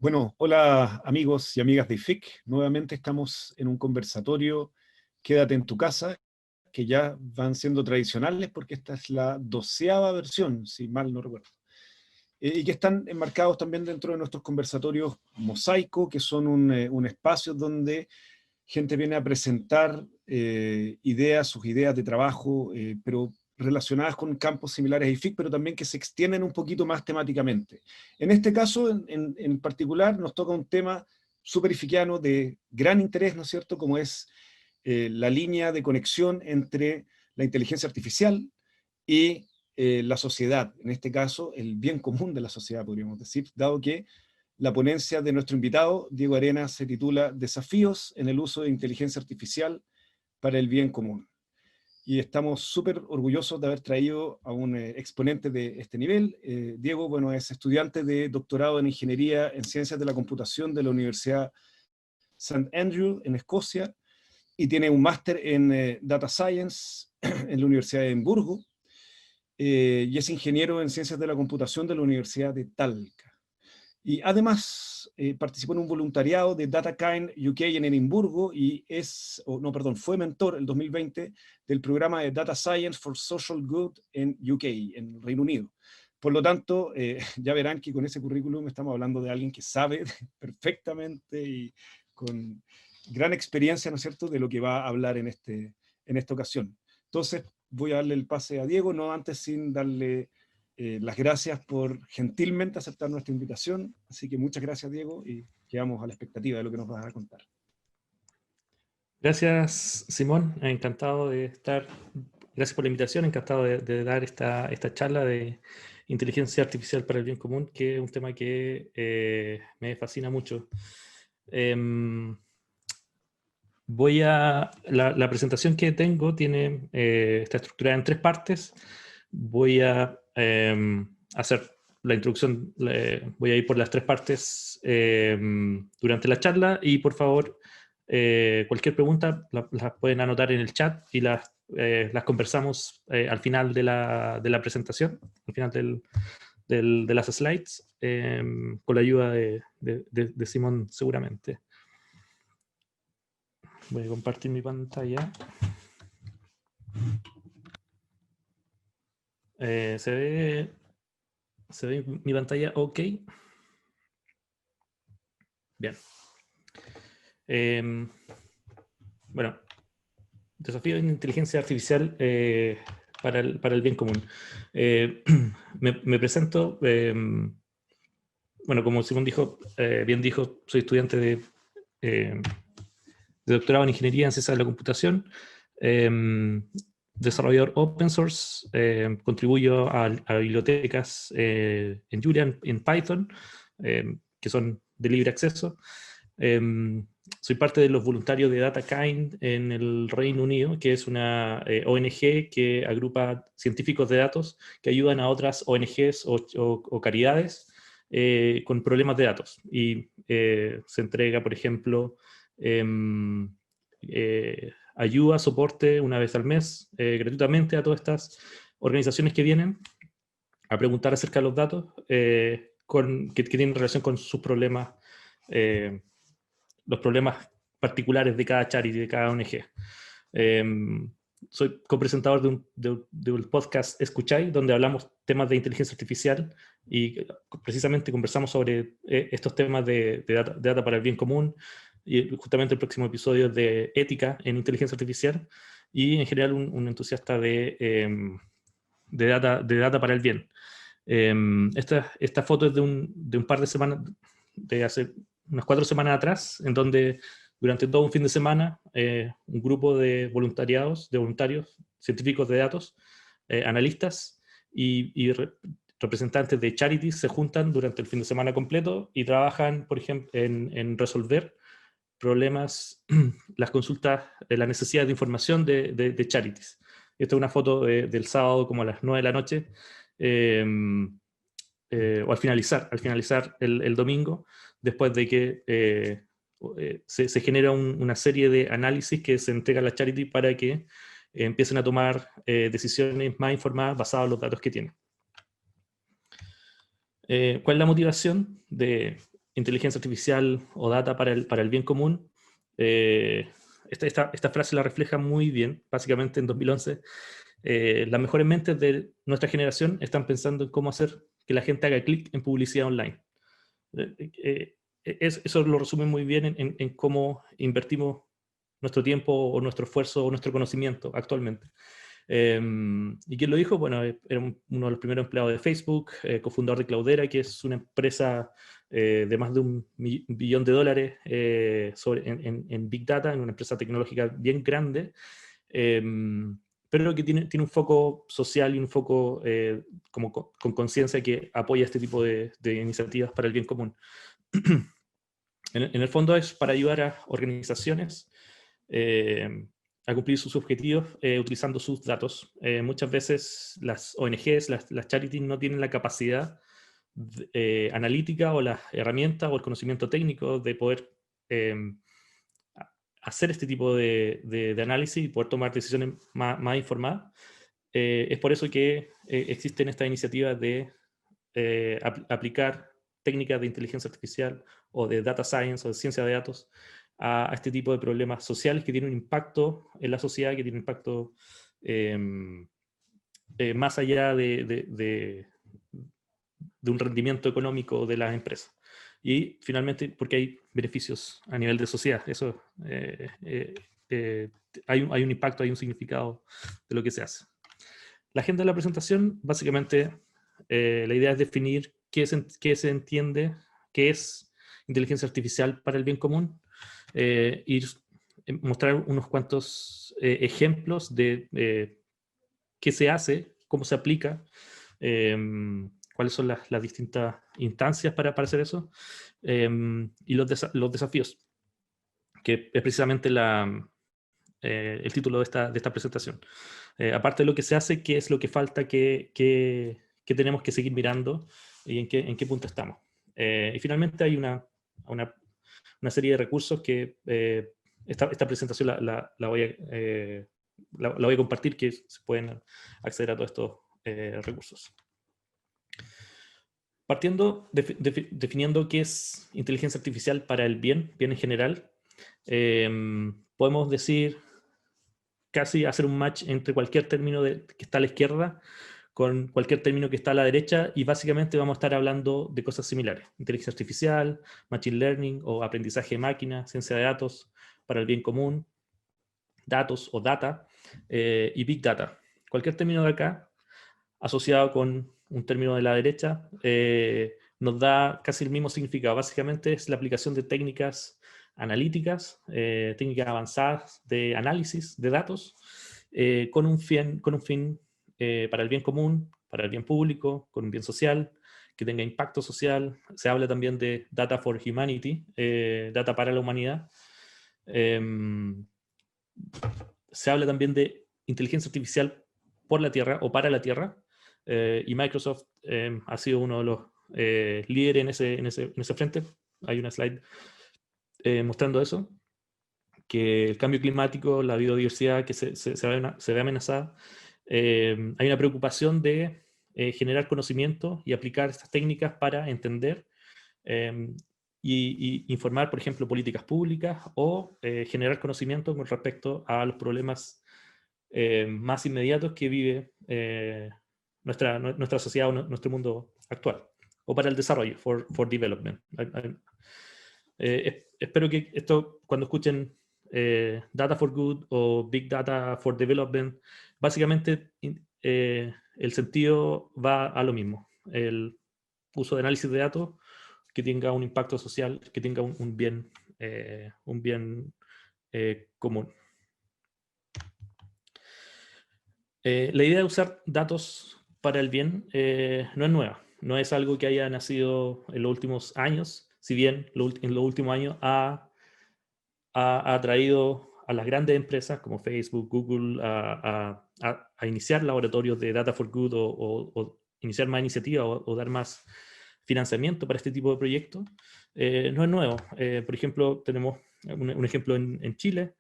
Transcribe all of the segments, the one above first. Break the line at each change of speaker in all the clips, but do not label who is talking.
Bueno, hola amigos y amigas de IFIC. Nuevamente estamos en un conversatorio Quédate en tu casa, que ya van siendo tradicionales porque esta es la 12ª versión, si mal no recuerdo. Y que están enmarcados también dentro de nuestros conversatorios Mosaico, que son un espacio donde gente viene a presentar sus ideas de trabajo, pero relacionadas con campos similares a IFIC, pero también que se extienden un poquito más temáticamente. En este caso, en particular, nos toca un tema súper ifiquiano de gran interés, ¿no es cierto?, como es la línea de conexión entre la inteligencia artificial y la sociedad, en este caso, el bien común de la sociedad, podríamos decir, dado que la ponencia de nuestro invitado, Diego Arenas, se titula Desafíos en el uso de inteligencia artificial para el bien común. Y estamos súper orgullosos de haber traído a un exponente de este nivel. Diego, bueno, es estudiante de doctorado en Ingeniería en Ciencias de la Computación de la Universidad St. Andrew en Escocia, y tiene un máster en Data Science en la Universidad de Edimburgo, y es ingeniero en Ciencias de la Computación de la Universidad de Talca. Y además participó en un voluntariado de DataKind UK en Edimburgo y fue mentor el 2020 del programa de Data Science for Social Good en UK, en el Reino Unido. Por lo tanto, ya verán que con ese currículum estamos hablando de alguien que sabe perfectamente y con gran experiencia, ¿no es cierto?, de lo que va a hablar en esta ocasión. Entonces, voy a darle el pase a Diego, no antes sin darle las gracias por gentilmente aceptar nuestra invitación. Así que muchas gracias, Diego, y quedamos a la expectativa de lo que nos vas a contar.
Gracias, Simón. Encantado de estar. Gracias por la invitación. Encantado de dar esta charla de inteligencia artificial para el bien común, que es un tema que me fascina mucho. La presentación que tengo está estructurada en 3 partes. Voy a hacer la introducción, voy a ir por las 3 partes durante la charla, y por favor, cualquier pregunta las pueden anotar en el chat y las conversamos al final de la presentación, al final de las slides, con la ayuda de Simón seguramente. Voy a compartir mi pantalla. ¿Se ve mi pantalla ok? Bien. Bueno, desafío en inteligencia artificial para el bien común. Me presento. Bueno, como Simón bien dijo, soy estudiante de doctorado en Ingeniería en Ciencias de la Computación, desarrollador open source, contribuyo a bibliotecas en Julia, en Python, que son de libre acceso. Soy parte de los voluntarios de DataKind en el Reino Unido, que es una ONG que agrupa científicos de datos que ayudan a otras ONGs o caridades con problemas de datos. Y se entrega, por ejemplo, ayuda, soporte una vez al mes, gratuitamente, a todas estas organizaciones que vienen a preguntar acerca de los datos que tienen relación con sus problemas, los problemas particulares de cada charity, de cada ONG. Soy copresentador de un podcast Escucháis, donde hablamos temas de inteligencia artificial y precisamente conversamos sobre estos temas de data para el bien común, y justamente el próximo episodio es de ética en inteligencia artificial, y en general un entusiasta de data para el bien. Esta foto es de un par de semanas, de hace unas 4 semanas atrás, en donde durante todo un fin de semana un grupo de voluntarios científicos de datos, analistas y representantes de charities se juntan durante el fin de semana completo y trabajan, por ejemplo, en resolver problemas, las consultas, la necesidad de información de charities. Esta es una foto del sábado como a las 9 de la noche, o al finalizar el domingo, después de que se genera una serie de análisis que se entrega a la charity para que empiecen a tomar decisiones más informadas basadas en los datos que tienen. ¿Cuál es la motivación de inteligencia artificial o data para el bien común, esta frase la refleja muy bien. Básicamente en 2011, las mejores mentes de nuestra generación están pensando en cómo hacer que la gente haga clic en publicidad online. Eso lo resume muy bien en cómo invertimos nuestro tiempo o nuestro esfuerzo o nuestro conocimiento actualmente. ¿Y quién lo dijo? Bueno, era uno de los primeros empleados de Facebook, cofundador de Cloudera, que es una empresa de más de $1 billón en Big Data, en una empresa tecnológica bien grande, pero que tiene un foco social y un foco como con conciencia que apoya este tipo de iniciativas para el bien común. En el fondo es para ayudar a organizaciones a cumplir sus objetivos utilizando sus datos. Muchas veces las ONGs, las charities no tienen la capacidad analítica o las herramientas o el conocimiento técnico de poder hacer este tipo de análisis y poder tomar decisiones más informadas. Es por eso que existen estas iniciativas de aplicar técnicas de inteligencia artificial o de data science o de ciencia de datos a este tipo de problemas sociales que tienen un impacto en la sociedad, que tienen un impacto más allá de un rendimiento económico de las empresas. Y finalmente, porque hay beneficios a nivel de sociedad. Eso, hay un impacto, hay un significado de lo que se hace. La agenda de la presentación, básicamente, la idea es definir qué se entiende, qué es inteligencia artificial para el bien común, y mostrar unos cuantos ejemplos de qué se hace, cómo se aplica, cuáles son las distintas instancias para hacer eso, y los desafíos, que es precisamente el título de esta presentación. Aparte de lo que se hace, qué es lo que falta, qué tenemos que seguir mirando y en qué punto estamos. Y finalmente hay una serie de recursos que esta presentación la voy a compartir, que se pueden acceder a todos estos recursos. Partiendo, definiendo qué es inteligencia artificial para el bien en general, podemos decir, casi hacer un match entre cualquier término que está a la izquierda con cualquier término que está a la derecha, y básicamente vamos a estar hablando de cosas similares: inteligencia artificial, machine learning o aprendizaje de máquina, ciencia de datos para el bien común, datos o data, y big data. Cualquier término de acá asociado con un término de la derecha nos da casi el mismo significado. Básicamente es la aplicación de técnicas analíticas, técnicas avanzadas de análisis de datos, con un fin para el bien común, para el bien público, con un bien social, que tenga impacto social. Se habla también de data for humanity, data para la humanidad. Se habla también de inteligencia artificial por la Tierra o para la Tierra, y Microsoft ha sido uno de los líderes en ese frente. Hay una slide mostrando eso, que el cambio climático, la biodiversidad que se ve amenazada, hay una preocupación de generar conocimiento y aplicar estas técnicas para entender y informar, por ejemplo, políticas públicas, o generar conocimiento con respecto a los problemas más inmediatos que vive nuestra sociedad o nuestro mundo actual, o para el desarrollo, for development. Espero que esto, cuando escuchen Data for Good o Big Data for Development, básicamente el sentido va a lo mismo: el uso de análisis de datos que tenga un impacto social, que tenga un bien común. La idea de usar datos para el bien no es nueva, no es algo que haya nacido en los últimos años, si bien en los últimos años ha traído a las grandes empresas como Facebook, Google, a iniciar laboratorios de Data for Good, o iniciar más iniciativas, o dar más financiamiento para este tipo de proyectos. No es nuevo. Por ejemplo, tenemos un ejemplo en Chile.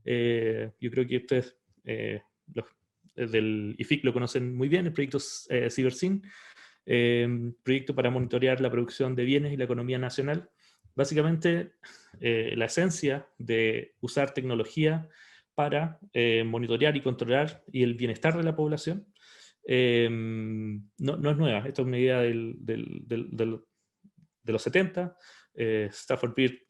Yo creo que ustedes del IFIC lo conocen muy bien, el proyecto CiberSyn, proyecto para monitorear la producción de bienes y la economía nacional. Básicamente, la esencia de usar tecnología para monitorear y controlar y el bienestar de la población no es nueva. Esto es una idea de los 70. Stafford Beer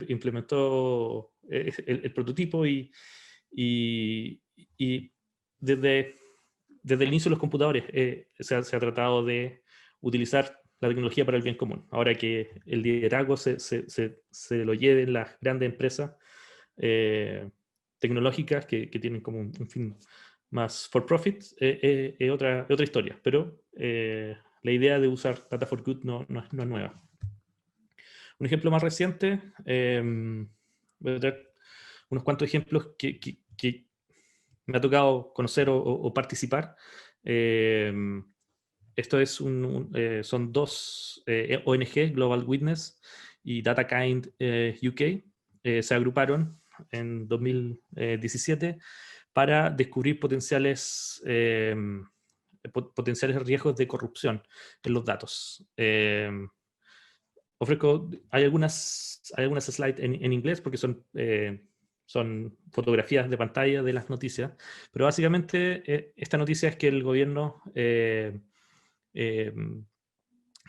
implementó el prototipo y desde el inicio de los computadores se ha tratado de utilizar la tecnología para el bien común. Ahora que el liderazgo se lo lleven las grandes empresas tecnológicas que tienen como un fin más for profit, es otra historia. Pero la idea de usar Data for Good no es nueva. Un ejemplo más reciente, voy a traer unos cuantos ejemplos que me ha tocado conocer o participar. Esto es son dos ONG, Global Witness y DataKind UK, se agruparon en 2017 para descubrir potenciales riesgos de corrupción en los datos. Hay algunas slides en inglés porque son fotografías de pantalla de las noticias, pero básicamente esta noticia es que el gobierno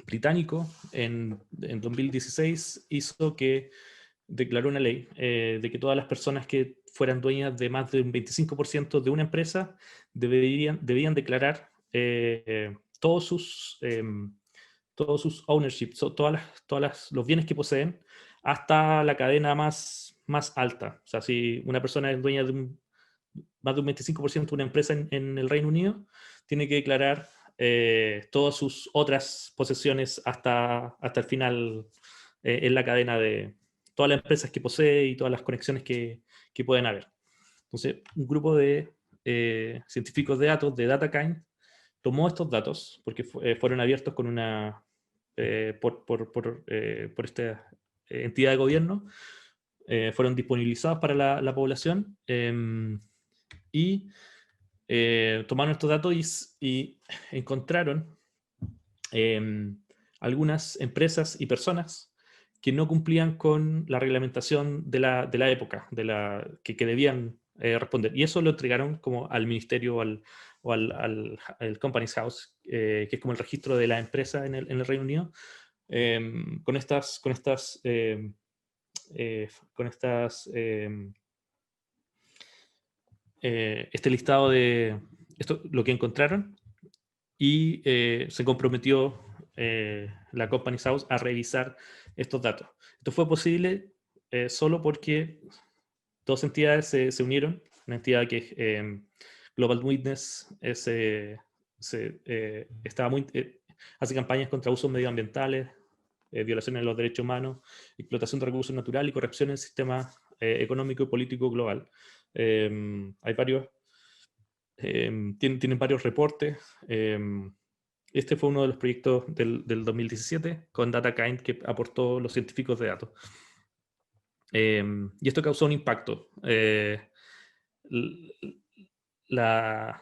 británico en 2016 declaró una ley de que todas las personas que fueran dueñas de más de un 25% de una empresa debían declarar todos sus ownership, los bienes que poseen, hasta la cadena más alta. O sea, si una persona es dueña de más de un 25% de una empresa en el Reino Unido, tiene que declarar todas sus otras posesiones hasta el final en la cadena de todas las empresas que posee y todas las conexiones que pueden haber. Entonces, un grupo de científicos de datos de DataKind tomó estos datos porque fueron abiertos con por esta entidad de gobierno, fueron disponibilizados para la población y tomaron estos datos y encontraron algunas empresas y personas que no cumplían con la reglamentación de la época, que debían responder. Y eso lo entregaron como al ministerio o al Companies House, que es como el registro de la empresa en el Reino Unido, con este listado de lo que encontraron, y se comprometió la Companies House a revisar estos datos. Esto fue posible solo porque dos entidades se unieron. Una entidad que es Global Witness hace campañas contra usos medioambientales, violaciones de los derechos humanos, explotación de recursos naturales y corrupción en el sistema económico y político global. Hay varios, tienen varios reportes. Este fue uno de los proyectos del 2017 con DataKind que aportó los científicos de datos. Y esto causó un impacto. La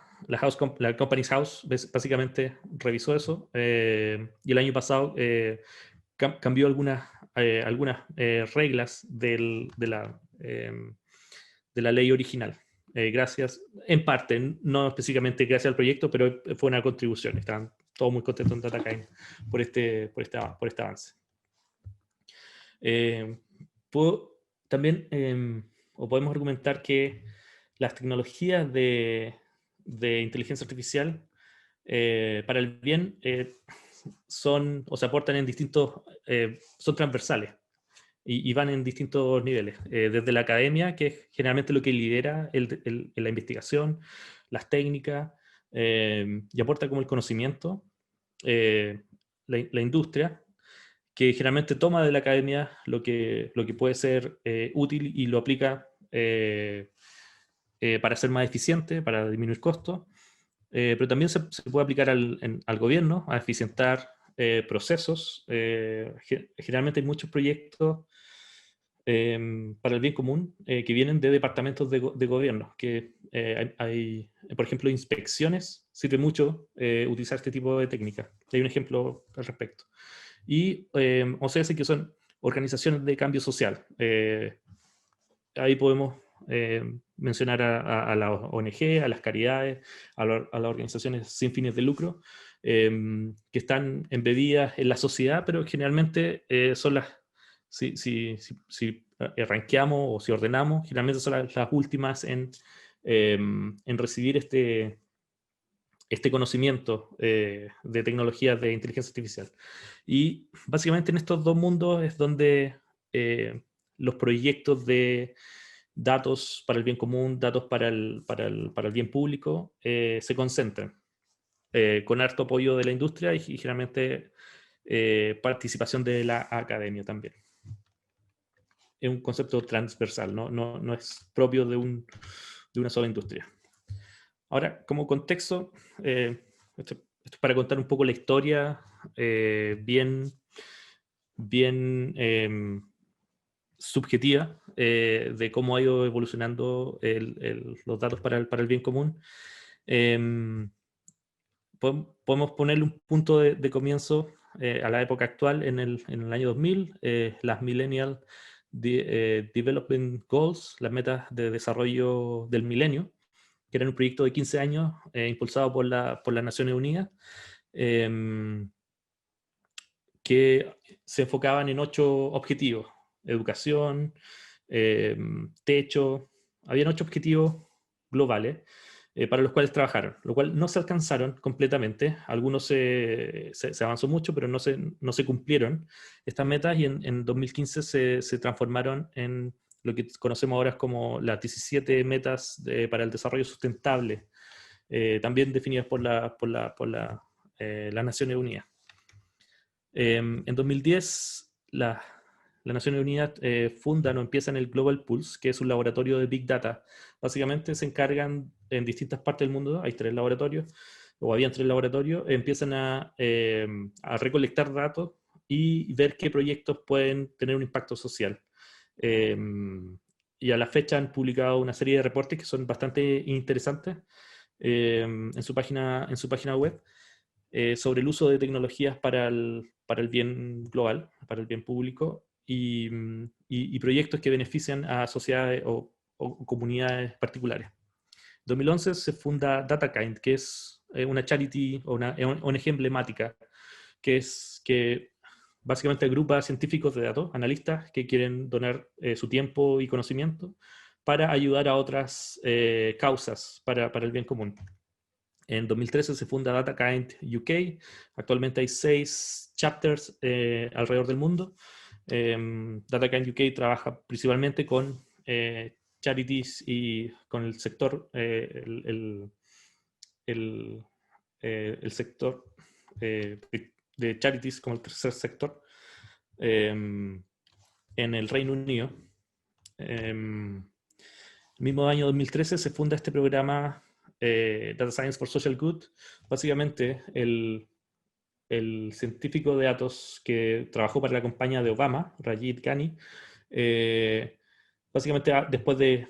Companies House básicamente revisó eso y el año pasado cambió algunas reglas de la ley original. Gracias, en parte, no específicamente gracias al proyecto, pero fue una contribución. Estaban todos muy contentos en DataKind por este avance. También, o podemos argumentar que las tecnologías de inteligencia artificial para el bien son, o se aportan en distintos, son transversales y van en distintos niveles. Desde la academia, que es generalmente lo que lidera la investigación, las técnicas, y aporta como el conocimiento, la industria, que generalmente toma de la academia lo que puede ser útil y lo aplica para ser más eficiente, para disminuir costos, pero también se puede aplicar al gobierno, a eficientar procesos. Generalmente hay muchos proyectos para el bien común que vienen de departamentos de gobierno, que por ejemplo, inspecciones, sirve mucho utilizar este tipo de técnicas. Hay un ejemplo al respecto. Y OCS, que son organizaciones de cambio social. Ahí podemos mencionar a la ONG, a las caridades, a las organizaciones sin fines de lucro, que están embebidas en la sociedad, pero generalmente son las, si rankeamos o si ordenamos, generalmente son las últimas en recibir este conocimiento de tecnologías de inteligencia artificial. Y básicamente en estos dos mundos es donde los proyectos de datos para el bien común, datos para el bien público, se concentran, con harto apoyo de la industria y generalmente participación de la academia también. Es un concepto transversal, no es propio de una sola industria. Ahora, como contexto, esto es para contar un poco la historia bien subjetiva de cómo ha ido evolucionando los datos para el bien común. Podemos ponerle un punto de comienzo a la época actual en el año 2000, las Millennial Development Goals, las metas de desarrollo del milenio, que eran un proyecto de 15 años impulsado por las Naciones Unidas, que se enfocaban en 8 objetivos: educación, techo. Habían 8 objetivos globales para los cuales trabajaron, lo cual no se alcanzaron completamente. Algunos se avanzó mucho, pero no se cumplieron estas metas, y en 2015 se transformaron en lo que conocemos ahora como las 17 metas para el desarrollo sustentable, también definidas por las Naciones Unidas. En 2010, las Naciones Unidas fundan o empiezan el Global Pulse, que es un laboratorio de Big Data. Básicamente se encargan en distintas partes del mundo, hay 3 laboratorios, o habían 3 laboratorios, empiezan a recolectar datos y ver qué proyectos pueden tener un impacto social. Y a la fecha han publicado una serie de reportes que son bastante interesantes en su página web, sobre el uso de tecnologías para el bien global, para el bien público, y proyectos que benefician a sociedades o comunidades particulares. En 2011 se funda DataKind, que es una charity o una ONG emblemática, que básicamente agrupa científicos de datos, analistas que quieren donar su tiempo y conocimiento para ayudar a otras causas para el bien común. En 2013 se funda DataKind UK. Actualmente hay 6 chapters alrededor del mundo. DataKind UK trabaja principalmente con charities y con el sector, el sector de charities como el tercer sector en el Reino Unido. El mismo año 2013 se funda este programa Data Science for Social Good. Básicamente el científico de datos que trabajó para la campaña de Obama, Rajiv Ghani, básicamente después de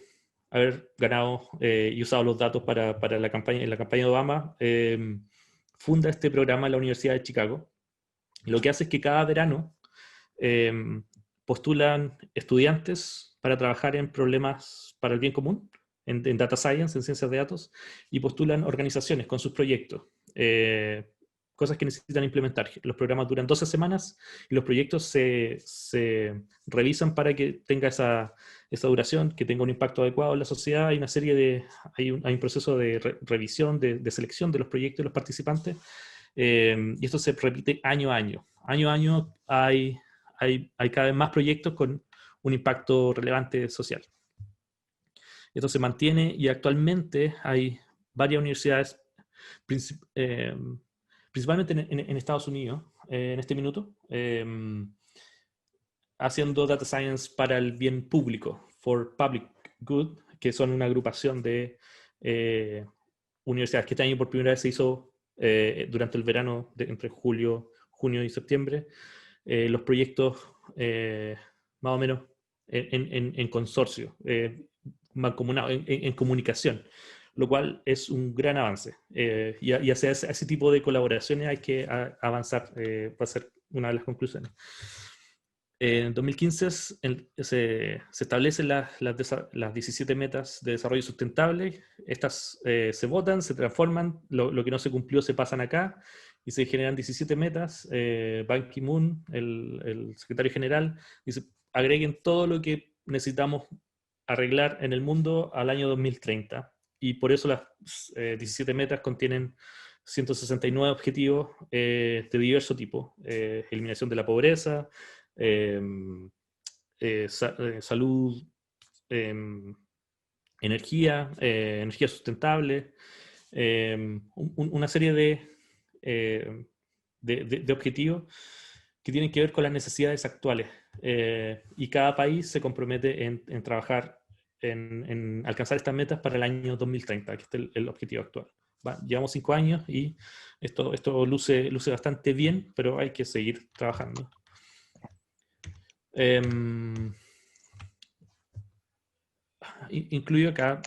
haber ganado y usado los datos para en la campaña de Obama, funda este programa en la Universidad de Chicago. Lo que hace es que cada verano postulan estudiantes para trabajar en problemas para el bien común, en data science, en ciencias de datos, y postulan organizaciones con sus proyectos, cosas que necesitan implementar. Los programas duran 12 semanas y los proyectos se revisan para que tenga esa duración, que tenga un impacto adecuado en la sociedad. Hay un proceso de revisión, de selección de los proyectos y los participantes, y esto se repite año a año. Año a año hay cada vez más proyectos con un impacto relevante social. Esto se mantiene, y actualmente hay varias universidades, principalmente en Estados Unidos, en este minuto, haciendo data science para el bien público, for public good, que son una agrupación de universidades que este año por primera vez se hizo durante el verano, entre junio y septiembre. Los proyectos más o menos en consorcio, mancomunado, en comunicación, lo cual es un gran avance. Y hacia ese tipo de colaboraciones hay que avanzar, va a ser una de las conclusiones. En 2015 se establecen las 17 metas de desarrollo sustentable. Estas se votan, se transforman, lo que no se cumplió se pasan acá y se generan 17 metas. Ban Ki-moon, el secretario general, dice, agreguen todo lo que necesitamos arreglar en el mundo al año 2030. Y por eso las 17 metas contienen 169 objetivos de diverso tipo. Eliminación de la pobreza, salud, energía, energía sustentable, una serie de objetivos que tienen que ver con las necesidades actuales. Y cada país se compromete en trabajar en alcanzar estas metas para el año 2030, que es el objetivo actual. Llevamos 5 años y esto luce bastante bien, pero hay que seguir trabajando. Incluyo acá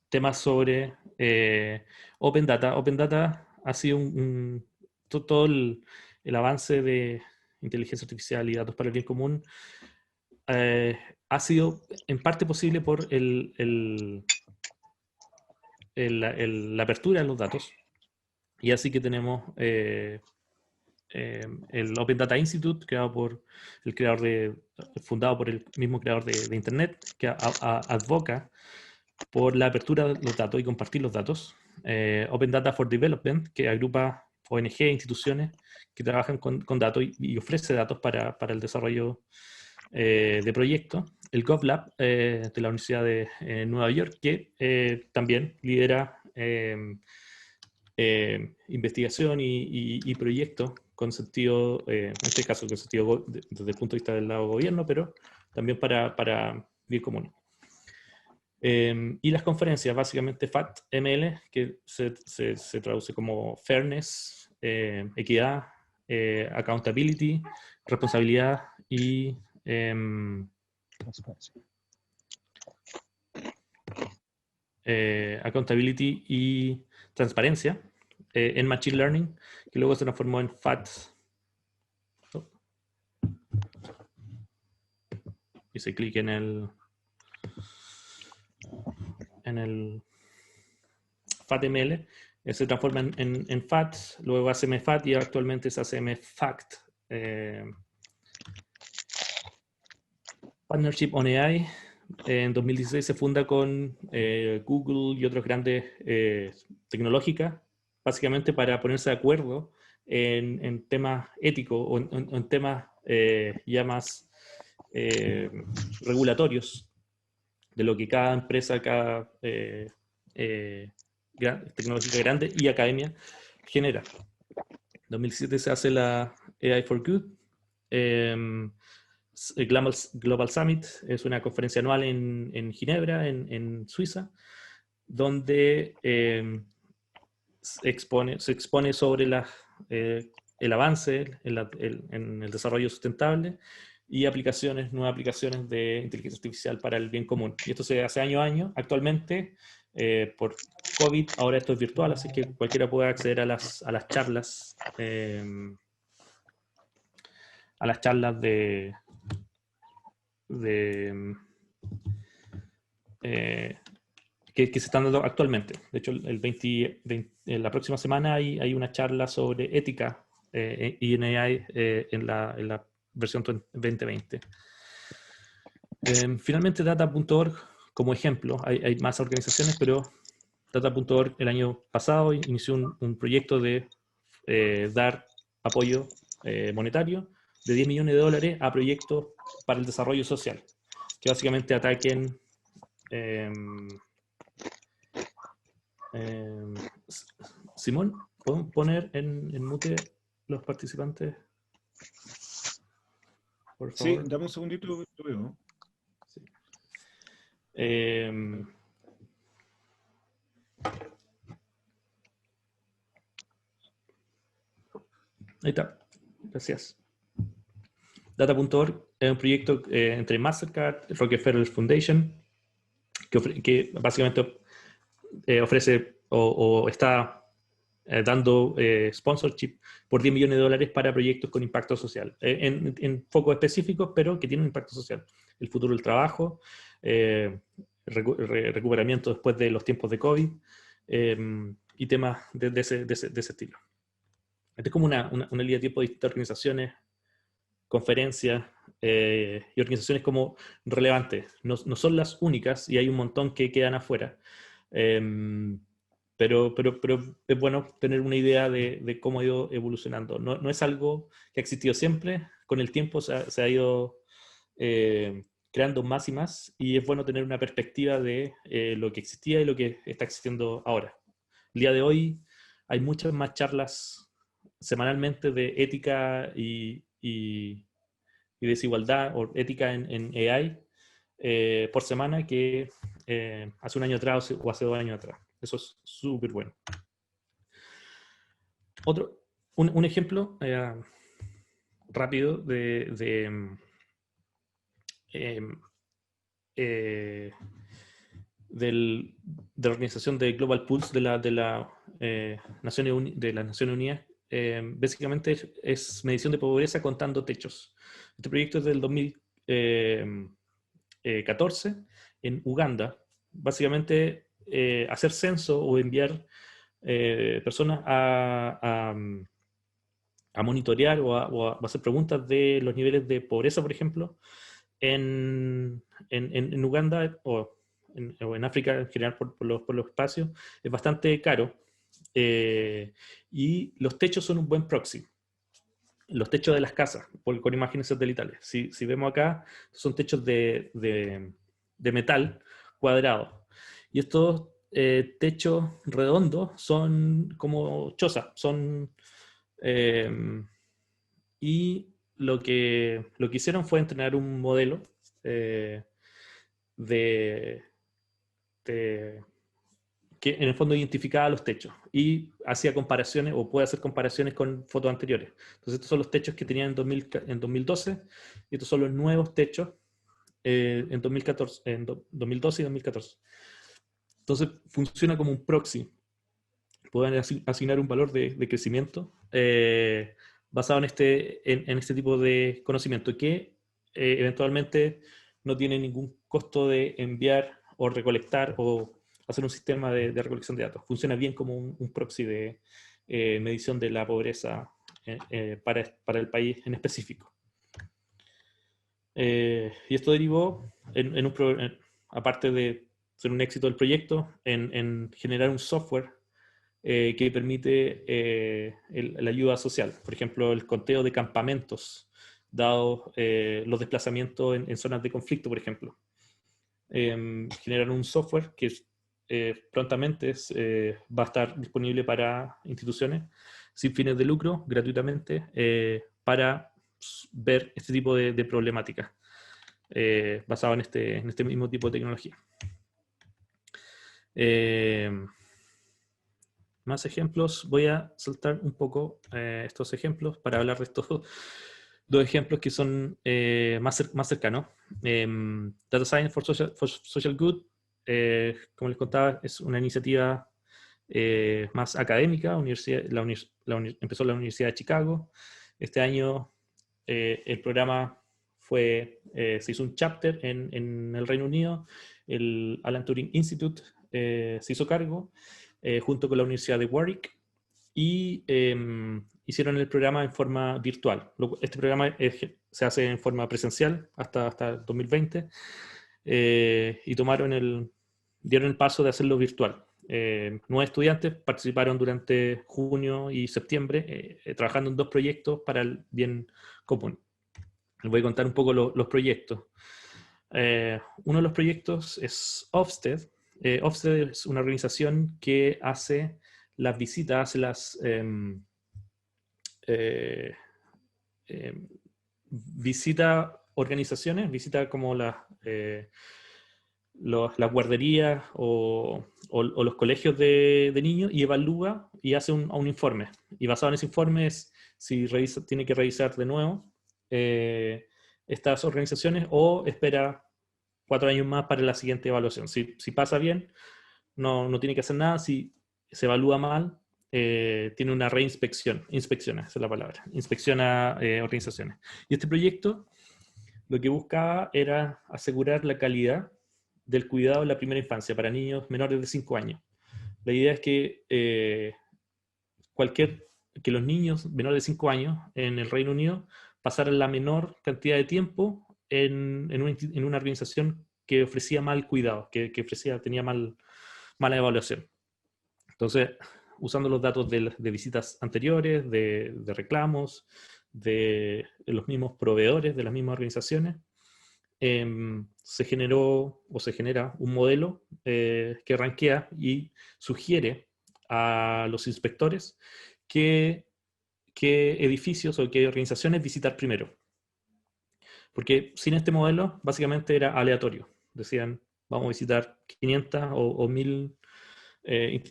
temas sobre Open Data. Open Data ha sido todo el avance de inteligencia artificial y datos para el bien común ha sido en parte posible por la apertura de los datos. Y así que tenemos el Open Data Institute, fundado por el mismo creador de Internet, que advoca por la apertura de los datos y compartir los datos. Open Data for Development, que agrupa ONG e instituciones que trabajan con datos y ofrece datos para el desarrollo de proyectos. El GovLab de la Universidad de Nueva York, que también lidera investigación y proyectos con sentido, en este caso con sentido desde el punto de vista del lado gobierno, pero también para bien común. Y las conferencias, básicamente FAT-ML, que se traduce como Fairness, Equidad, Accountability, Responsabilidad y Accountability y Transparencia en Machine Learning, que luego se transformó en FAT. Hice clic en el FAT-ML, se transforma en FAT, luego ACM FAT y actualmente es ACM FACT. Partnership on AI. En 2016 se funda con Google y otras grandes tecnológicas, básicamente para ponerse de acuerdo en temas éticos o en temas ya más regulatorios de lo que cada empresa, cada tecnológica grande y academia genera. En 2017 se hace la AI for Good. El Global Summit es una conferencia anual en Ginebra, en Suiza, donde se expone sobre el avance en el desarrollo sustentable y nuevas aplicaciones de inteligencia artificial para el bien común. Y esto se hace año a año. Actualmente, por COVID, ahora esto es virtual, así que cualquiera puede acceder a las charlas. A las charlas que se están dando actualmente. De hecho, la próxima semana hay una charla sobre ética y en AI en la versión 2020. Finalmente, Data.org, como ejemplo, hay más organizaciones, pero Data.org el año pasado inició un proyecto de dar apoyo monetario de $10 millones a proyectos para el desarrollo social, que básicamente ataquen Simón, ¿podemos poner en mute los participantes? Por favor.
Sí, dame un segundito, lo veo.
Sí. Ahí está. Gracias. Data.org es un proyecto entre Mastercard, Rockefeller Foundation, que básicamente ofrece o está dando sponsorship por $10 millones para proyectos con impacto social, en focos específicos, pero que tienen un impacto social. El futuro del trabajo, recuperamiento después de los tiempos de COVID, y temas de ese estilo. Esta es como una línea de tiempo de distintas organizaciones, conferencias y organizaciones como relevantes. No son las únicas y hay un montón que quedan afuera. Pero es bueno tener una idea de cómo ha ido evolucionando. No es algo que ha existido siempre. Con el tiempo se ha ido creando más y más, y es bueno tener una perspectiva de lo que existía y lo que está existiendo ahora. El día de hoy hay muchas más charlas semanalmente de ética y desigualdad, o ética en AI, por semana, que hace un año atrás o hace 2 años atrás. Eso es súper bueno. Un ejemplo rápido de la organización de Global Pulse de las Naciones Unidas. Básicamente es medición de pobreza contando techos. Este proyecto es del 2014 en Uganda. Básicamente hacer censo o enviar personas a monitorear o a hacer preguntas de los niveles de pobreza, por ejemplo, en Uganda o en África en general por los espacios, es bastante caro. Y los techos son un buen proxy. Los techos de las casas, con imágenes satelitales. Si vemos acá, son techos de metal cuadrados. Y estos techos redondos son como chozas. Y lo que hicieron fue entrenar un modelo que en el fondo identificaba los techos y hacía comparaciones, o puede hacer comparaciones con fotos anteriores. Entonces estos son los techos que tenían en 2012, y estos son los nuevos techos en 2012 y 2014. Entonces funciona como un proxy. Pueden asignar un valor de crecimiento basado en este tipo de conocimiento, que eventualmente no tiene ningún costo de enviar o recolectar o hacer un sistema de recolección de datos. Funciona bien como un proxy de medición de la pobreza para el país en específico. Y esto derivó, aparte de ser un éxito del proyecto, en generar un software que permite la ayuda social. Por ejemplo, el conteo de campamentos, dado los desplazamientos en zonas de conflicto, por ejemplo. Generar un software que prontamente va a estar disponible para instituciones sin fines de lucro, gratuitamente, para ver este tipo de problemáticas, basado en este mismo tipo de tecnología. Más ejemplos. Voy a saltar un poco estos ejemplos para hablar de estos dos ejemplos que son más cercanos. Data Science for Social Good, como les contaba, es una iniciativa más académica. Empezó en la Universidad de Chicago. Este año el programa se hizo un chapter en el Reino Unido. El Alan Turing Institute se hizo cargo junto con la Universidad de Warwick, y hicieron el programa en forma virtual. Este programa se hace en forma presencial hasta 2020, y dieron el paso de hacerlo virtual. 9 estudiantes participaron durante junio y septiembre trabajando en 2 proyectos para el bien común. Les voy a contar un poco los proyectos. Uno de los proyectos es Ofsted. Ofsted es una organización que hace las visitas, visita organizaciones, visita como las guarderías o los colegios de niños, y evalúa y hace un informe. Y basado en ese informe, si tiene que revisar de nuevo estas organizaciones o espera 4 años más para la siguiente evaluación. Si pasa bien, no tiene que hacer nada. Si se evalúa mal, tiene una reinspección. Inspecciona, esa es la palabra. Inspecciona organizaciones. Y este proyecto lo que buscaba era asegurar la calidad del cuidado en la primera infancia para niños menores de 5 años. La idea es que que los niños menores de 5 años en el Reino Unido pasaran la menor cantidad de tiempo en una organización que ofrecía mal cuidado, que tenía mala evaluación. Entonces, usando los datos de visitas anteriores, de reclamos, de los mismos proveedores de las mismas organizaciones, se generó o se genera un modelo que rankea y sugiere a los inspectores qué edificios o qué organizaciones visitar primero. Porque sin este modelo, básicamente era aleatorio. Decían, vamos a visitar 500 o 1000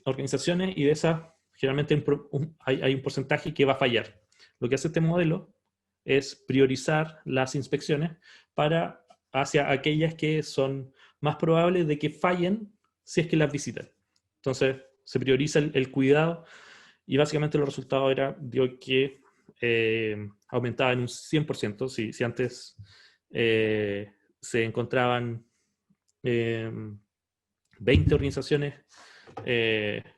organizaciones y de esas, generalmente hay un porcentaje que va a fallar. Lo que hace este modelo es priorizar las inspecciones hacia aquellas que son más probables de que fallen si es que las visitan. Entonces, se prioriza el cuidado y básicamente los resultados dio que aumentaba en un 100%. Si antes se encontraban 20 organizaciones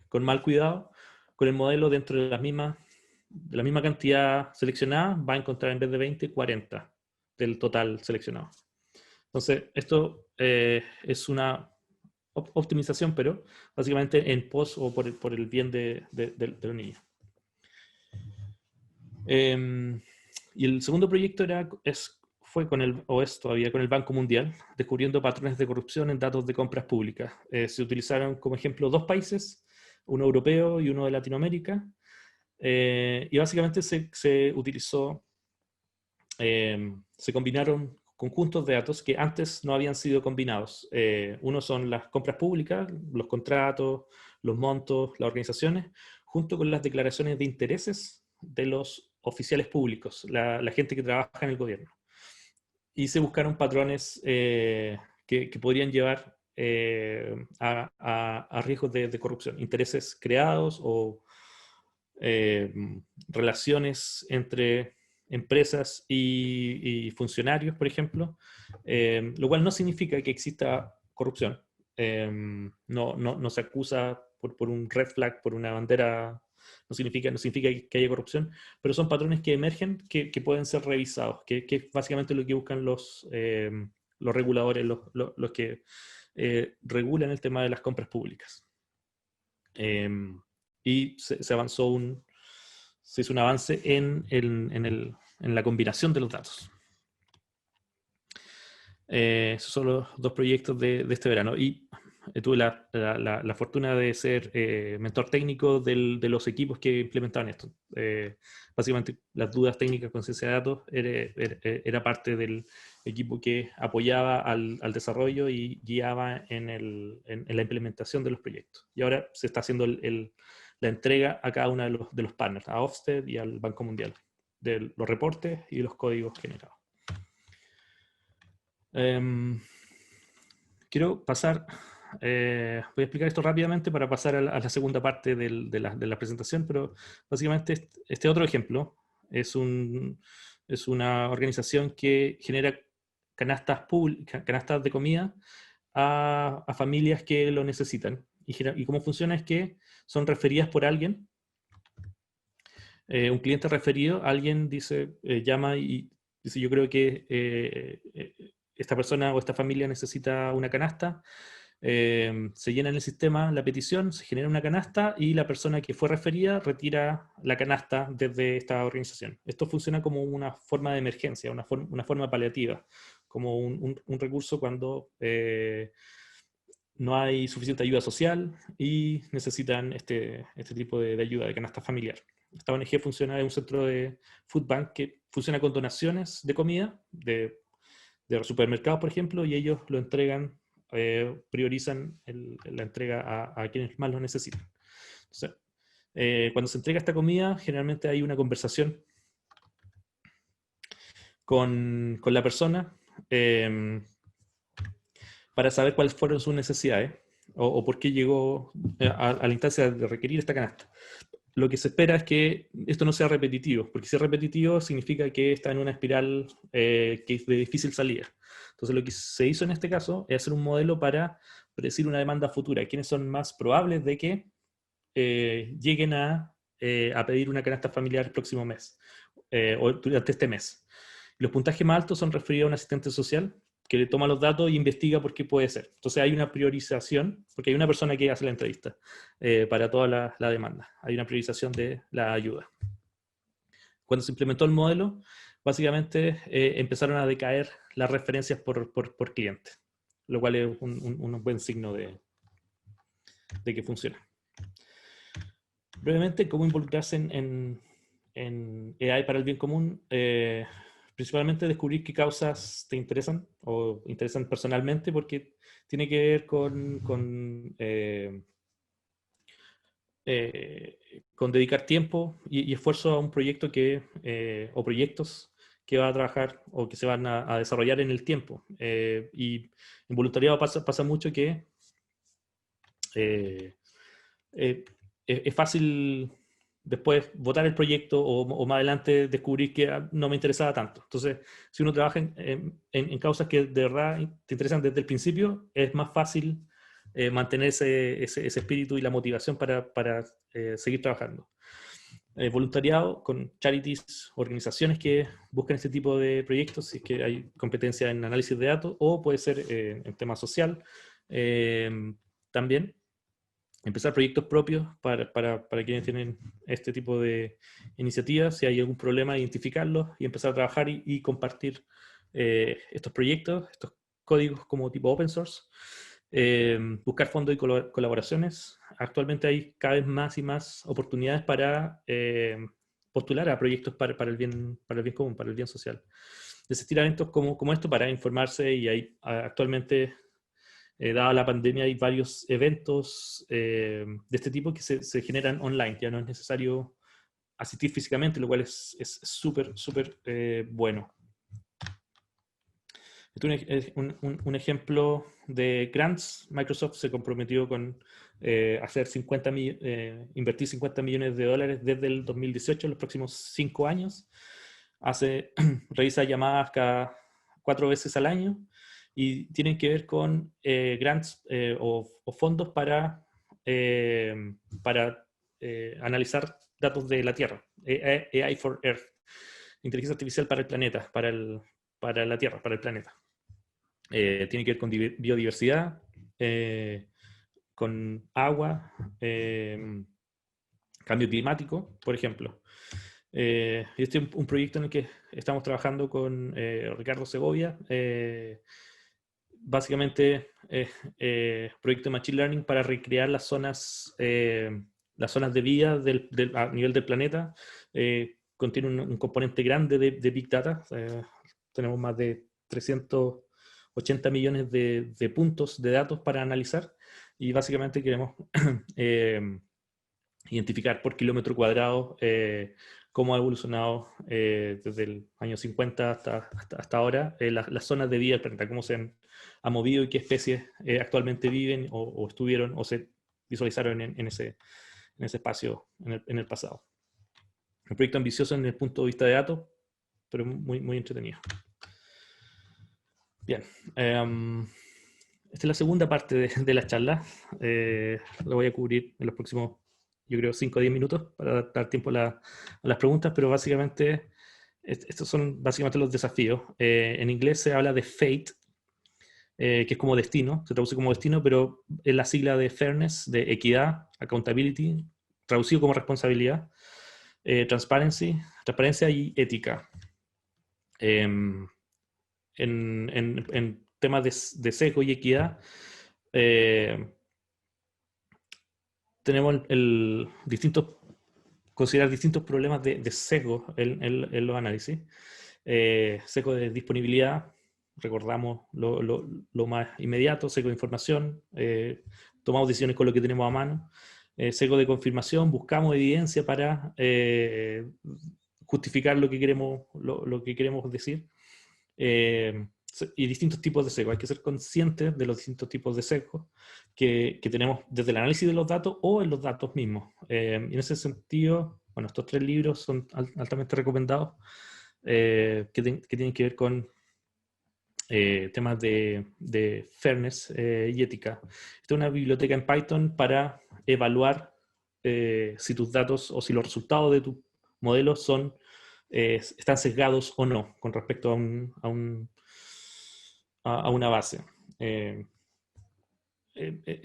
con mal cuidado, con el modelo dentro de la misma cantidad seleccionada, va a encontrar en vez de 20, 40 del total seleccionado. Entonces, esto es una optimización, pero básicamente en pos o por el bien de los niños. Y el segundo proyecto fue todavía con el Banco Mundial, descubriendo patrones de corrupción en datos de compras públicas. Se utilizaron como ejemplo 2 países, uno europeo y uno de Latinoamérica, y básicamente se combinaron conjuntos de datos que antes no habían sido combinados. Uno son las compras públicas, los contratos, los montos, las organizaciones, junto con las declaraciones de intereses de los oficiales públicos, la gente que trabaja en el gobierno. Y se buscaron patrones que podrían llevar a riesgos de corrupción, intereses creados o relaciones entre empresas y funcionarios, por ejemplo, lo cual no significa que exista corrupción. No se acusa por un red flag, por una bandera, no significa que haya corrupción, pero son patrones que emergen que pueden ser revisados, que es básicamente lo que buscan los reguladores, los que regulan el tema de las compras públicas. Y se hizo un avance en la combinación de los datos. Esos son los 2 proyectos de este verano. Y tuve la fortuna de ser mentor técnico de los equipos que implementaban esto. Básicamente, las dudas técnicas con ciencia de datos era parte del equipo que apoyaba al desarrollo y guiaba en la implementación de los proyectos. Y ahora se está haciendo la entrega a cada uno de los partners, a Ofsted y al Banco Mundial, de los reportes y los códigos generados. Quiero pasar, voy a explicar esto rápidamente para pasar a la segunda parte de la presentación, pero básicamente este otro ejemplo es una organización que genera canastas de comida a familias que lo necesitan. Y cómo funciona es que son referidas por alguien. Un cliente referido, alguien llama y dice, yo creo que esta persona o esta familia necesita una canasta. Se llena en el sistema la petición, se genera una canasta y la persona que fue referida retira la canasta desde esta organización. Esto funciona como una forma de emergencia, una forma paliativa, como un recurso cuando no hay suficiente ayuda social y necesitan este tipo de ayuda, de canasta familiar. Esta ONG funciona en un centro de food bank que funciona con donaciones de comida de supermercados, por ejemplo, y ellos lo entregan, priorizan la entrega a quienes más lo necesitan. Entonces, cuando se entrega esta comida, generalmente hay una conversación con la persona para saber cuáles fueron sus necesidades o por qué llegó a la instancia de requerir esta canasta. Lo que se espera es que esto no sea repetitivo, porque si es repetitivo significa que está en una espiral que es de difícil salida. Entonces lo que se hizo en este caso es hacer un modelo para predecir una demanda futura. ¿Quiénes son más probables de que lleguen a pedir una canasta familiar el próximo mes o durante este mes? Los puntajes más altos son referidos a un asistente social que le toma los datos y investiga por qué puede ser. Entonces hay una priorización, porque hay una persona que hace la entrevista para toda la demanda. Hay una priorización de la ayuda. Cuando se implementó el modelo, básicamente empezaron a decaer las referencias por cliente, lo cual es un buen signo de que funciona. Brevemente, ¿cómo involucrarse en AI para el bien común? Principalmente descubrir qué causas te interesan o interesan personalmente, porque tiene que ver con dedicar tiempo y esfuerzo a un proyecto o proyectos que va a trabajar o que se van a desarrollar en el tiempo. Y en voluntariado pasa mucho que es fácil después votar el proyecto o más adelante descubrir que no me interesaba tanto. Entonces, si uno trabaja en causas que de verdad te interesan desde el principio, es más fácil mantener ese espíritu y la motivación para seguir trabajando. Voluntariado con charities, organizaciones que buscan este tipo de proyectos, si es que hay competencia en análisis de datos, o puede ser en tema social también. Empezar proyectos propios para quienes tienen este tipo de iniciativas. Si hay algún problema, identificarlos y empezar a trabajar y compartir estos proyectos, estos códigos como tipo open source. Buscar fondos y colaboraciones. Actualmente hay cada vez más y más oportunidades para postular a proyectos para el bien común, para el bien social. Desistir a eventos como esto para informarse, y hay actualmente... dada la pandemia, hay varios eventos de este tipo que se generan online. Ya no es necesario asistir físicamente, lo cual es súper bueno. Esto es un ejemplo de grants. Microsoft se comprometió con invertir $50 millones desde el 2018 en los próximos 5 años. Realiza llamadas cada 4 veces al año, y tienen que ver con grants o fondos para analizar datos de la Tierra. AI for Earth. Inteligencia artificial para el planeta, para la Tierra, para el planeta. Tiene que ver con biodiversidad, con agua, cambio climático, por ejemplo. Este es un proyecto en el que estamos trabajando con Ricardo Segovia. Básicamente, proyecto de Machine Learning para recrear las zonas de vida a nivel del planeta. Contiene un componente grande de Big Data. Tenemos más de 380 millones de puntos de datos para analizar, y básicamente queremos identificar por kilómetro cuadrado cómo ha evolucionado desde el año 50 hasta ahora las zonas de vida del planeta, cómo se ha movido y qué especies actualmente viven o estuvieron o se visualizaron en ese espacio en el pasado. Un proyecto ambicioso en el punto de vista de datos, pero muy entretenido. Bien. Esta es la segunda parte de la charla. La voy a cubrir en los próximos, yo creo, 5 o 10 minutos para dar tiempo a las preguntas, pero básicamente estos son básicamente los desafíos. En inglés se habla de fate, que es como destino, se traduce como destino, pero es la sigla de fairness, de equidad, accountability, traducido como responsabilidad, transparencia y ética. En temas de sesgo y equidad, tenemos considerar distintos problemas de sesgo en los análisis. Sesgo de disponibilidad, recordamos lo más inmediato. Sesgo de información, tomamos decisiones con lo que tenemos a mano. Sesgo de confirmación, buscamos evidencia para justificar lo que queremos decir. y distintos tipos de sesgo. Hay que ser conscientes de los distintos tipos de sesgos que tenemos desde el análisis de los datos o en los datos mismos. Y en ese sentido, bueno, estos 3 libros son altamente recomendados, que tienen que ver con temas de fairness y ética. Esta es una biblioteca en Python para evaluar si tus datos o si los resultados de tus modelos están sesgados o no con respecto a una base. Es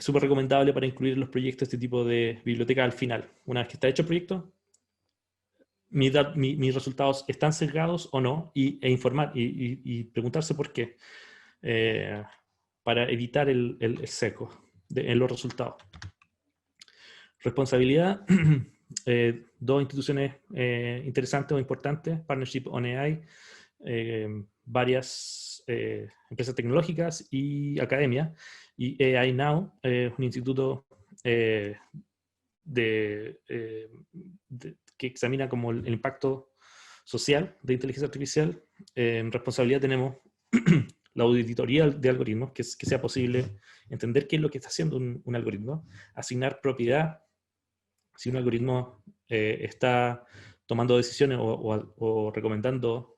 súper recomendable para incluir en los proyectos este tipo de biblioteca al final. Una vez que está hecho el proyecto, mis resultados están sesgados o no, e informar y preguntarse por qué, para evitar el sesgo en los resultados. Responsabilidad, 2 instituciones interesantes o importantes, Partnership on AI, varias empresas tecnológicas y academia, y AI Now, un instituto que examina como el impacto social de inteligencia artificial. En responsabilidad tenemos la auditoría de algoritmos, que sea posible entender qué es lo que está haciendo un algoritmo, asignar propiedad, si un algoritmo está tomando decisiones o recomendando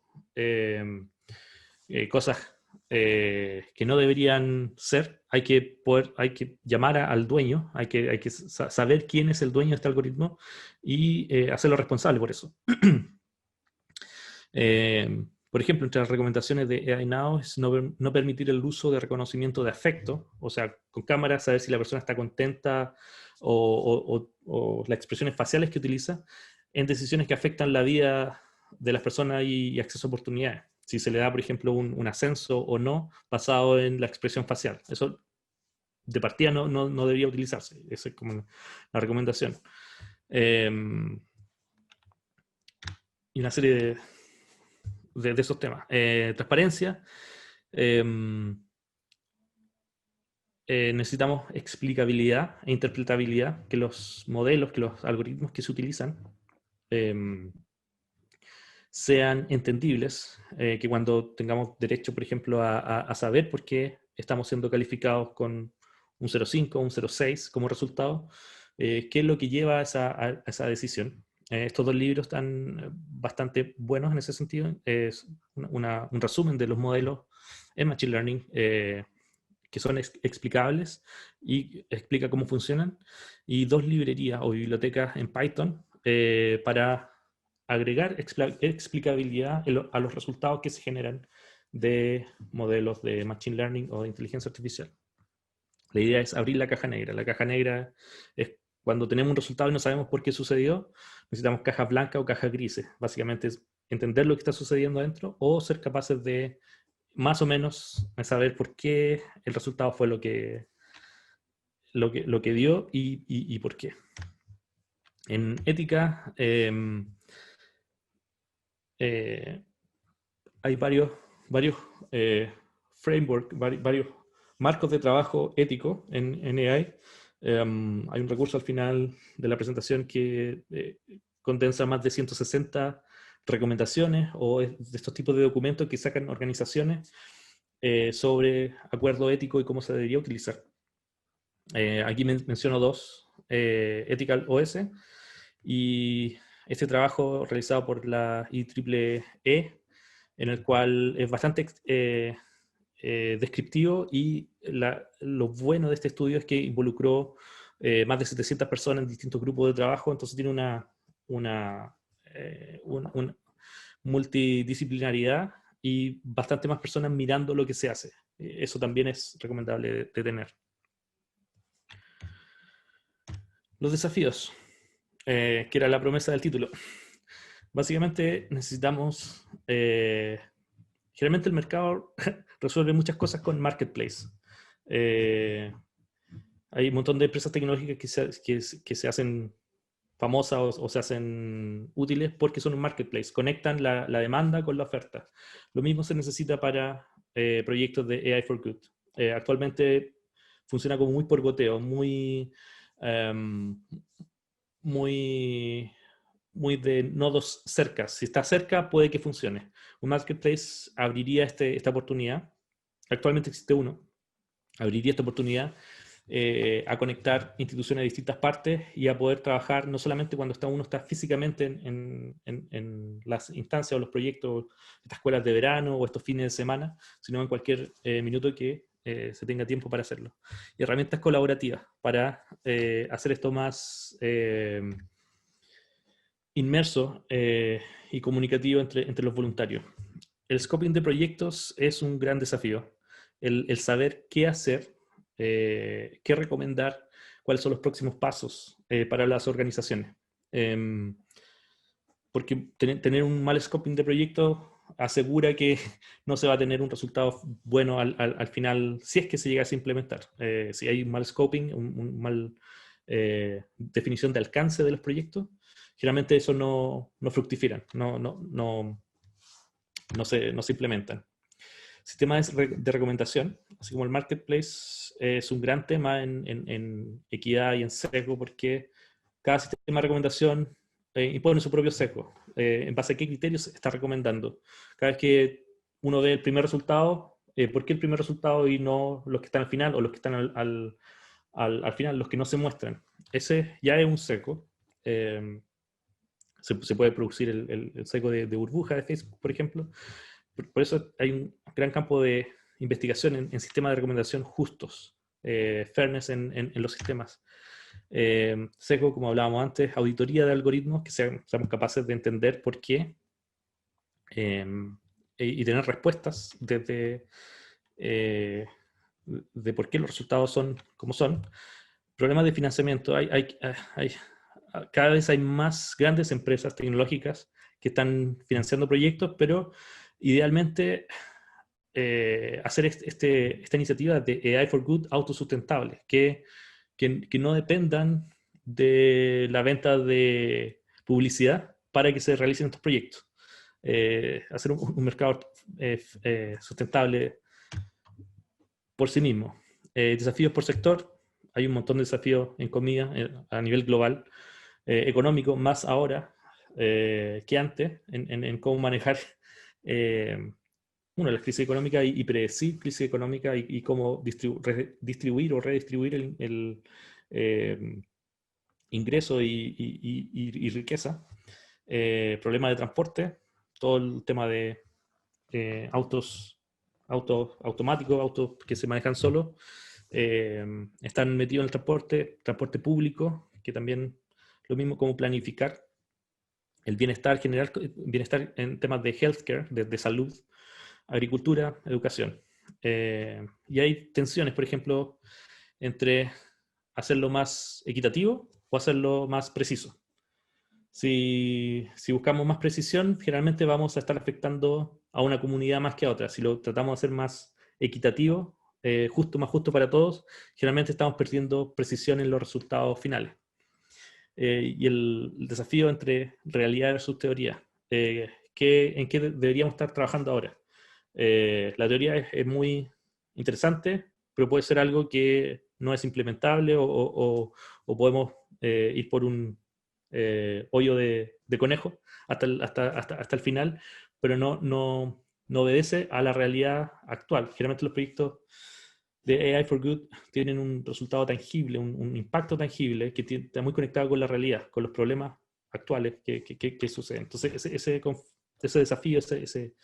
cosas que no deberían ser, hay que llamar al dueño, hay que saber quién es el dueño de este algoritmo y hacerlo responsable por eso. Por ejemplo, entre las recomendaciones de AI Now es no permitir el uso de reconocimiento de afecto, o sea, con cámara saber si la persona está contenta o las expresiones faciales que utiliza en decisiones que afectan la vida de las personas y acceso a oportunidades. Si se le da, por ejemplo, un ascenso o no basado en la expresión facial. Eso de partida no debería utilizarse. Esa es como la recomendación. Y una serie de esos temas. Transparencia. Necesitamos explicabilidad e interpretabilidad, que los modelos, que los algoritmos que se utilizan sean entendibles, que cuando tengamos derecho, por ejemplo, a saber por qué estamos siendo calificados con un 0,5 o un 0,6 como resultado, qué es lo que lleva a esa decisión. Estos 2 libros están bastante buenos en ese sentido. Es un resumen de los modelos en Machine Learning que son explicables y explica cómo funcionan, y 2 librerías o bibliotecas en Python para agregar explicabilidad a los resultados que se generan de modelos de Machine Learning o de inteligencia artificial. La idea es abrir la caja negra. La caja negra es cuando tenemos un resultado y no sabemos por qué sucedió, necesitamos cajas blancas o cajas grises. Básicamente es entender lo que está sucediendo adentro o ser capaces de más o menos saber por qué el resultado fue lo que dio y por qué. En ética hay varios frameworks, varios marcos de trabajo ético en AI. Hay un recurso al final de la presentación que condensa más de 160 recomendaciones o de estos tipos de documentos que sacan organizaciones sobre acuerdo ético y cómo se debería utilizar. Aquí menciono 2, Ethical OS y este trabajo realizado por la IEEE, en el cual es bastante descriptivo, y lo bueno de este estudio es que involucró más de 700 personas en distintos grupos de trabajo, entonces tiene una multidisciplinaridad y bastante más personas mirando lo que se hace. Eso también es recomendable de tener. Los desafíos, que era la promesa del título. Básicamente necesitamos... generalmente el mercado resuelve muchas cosas con marketplace. Hay un montón de empresas tecnológicas que se hacen famosas o se hacen útiles porque son un marketplace, conectan la demanda con la oferta. Lo mismo se necesita para proyectos de AI for Good. Actualmente funciona como muy por goteo, muy muy de nodos cerca. Si está cerca, puede que funcione. Un marketplace abriría esta oportunidad. Actualmente existe uno. Abriría esta oportunidad a conectar instituciones de distintas partes y a poder trabajar no solamente cuando uno está físicamente en las instancias o los proyectos, estas escuelas de verano o estos fines de semana, sino en cualquier minuto que se tenga tiempo para hacerlo. Y herramientas colaborativas para hacer esto más inmerso y comunicativo entre los voluntarios. El scoping de proyectos es un gran desafío. El saber qué hacer, qué recomendar, cuáles son los próximos pasos para las organizaciones. Porque tener un mal scoping de proyecto asegura que no se va a tener un resultado bueno al final, si es que se llega a implementar. Si hay un mal scoping, un mal definición de alcance de los proyectos, generalmente eso no fructifican, no se implementan. Sistemas de recomendación, así como el marketplace, es un gran tema en equidad y en sesgo, porque cada sistema de recomendación impone su propio sesgo. En base a qué criterios se está recomendando. Cada vez que uno ve el primer resultado, ¿por qué el primer resultado y no los que están al final o los que están al final, los que no se muestran? Ese ya es un sesgo. Se puede producir el sesgo de burbuja de Facebook, por ejemplo. Por eso hay un gran campo de investigación en sistemas de recomendación justos, fairness en los sistemas. Sesgo, como hablábamos antes, auditoría de algoritmos, que seamos capaces de entender por qué y tener respuestas de por qué los resultados son como son. Problemas de financiamiento. Cada vez hay más grandes empresas tecnológicas que están financiando proyectos, pero idealmente hacer esta iniciativa de AI for Good autosustentable, que no dependan de la venta de publicidad para que se realicen estos proyectos. Hacer un mercado sustentable por sí mismo. Desafíos por sector. Hay un montón de desafíos en comida a nivel global, económico, más ahora que antes, en cómo manejar la crisis económica y predecir crisis económica y cómo distribuir o redistribuir el ingreso y riqueza. Problemas de transporte, todo el tema de autos automáticos, autos que se manejan solos, están metidos en el transporte público, que también lo mismo como planificar el bienestar general, bienestar en temas de healthcare, de salud, agricultura, educación. Y hay tensiones, por ejemplo, entre hacerlo más equitativo o hacerlo más preciso. Si buscamos más precisión, generalmente vamos a estar afectando a una comunidad más que a otra. Si lo tratamos de hacer más equitativo, más justo para todos, generalmente estamos perdiendo precisión en los resultados finales. Y el desafío entre realidad versus teoría. ¿En qué deberíamos estar trabajando ahora? La teoría es muy interesante, pero puede ser algo que no es implementable o podemos ir por un hoyo de conejo hasta el final, pero no obedece a la realidad actual. Generalmente los proyectos de AI for Good tienen un resultado tangible, un impacto tangible que está muy conectado con la realidad, con los problemas actuales que suceden. Entonces ese desafío, ese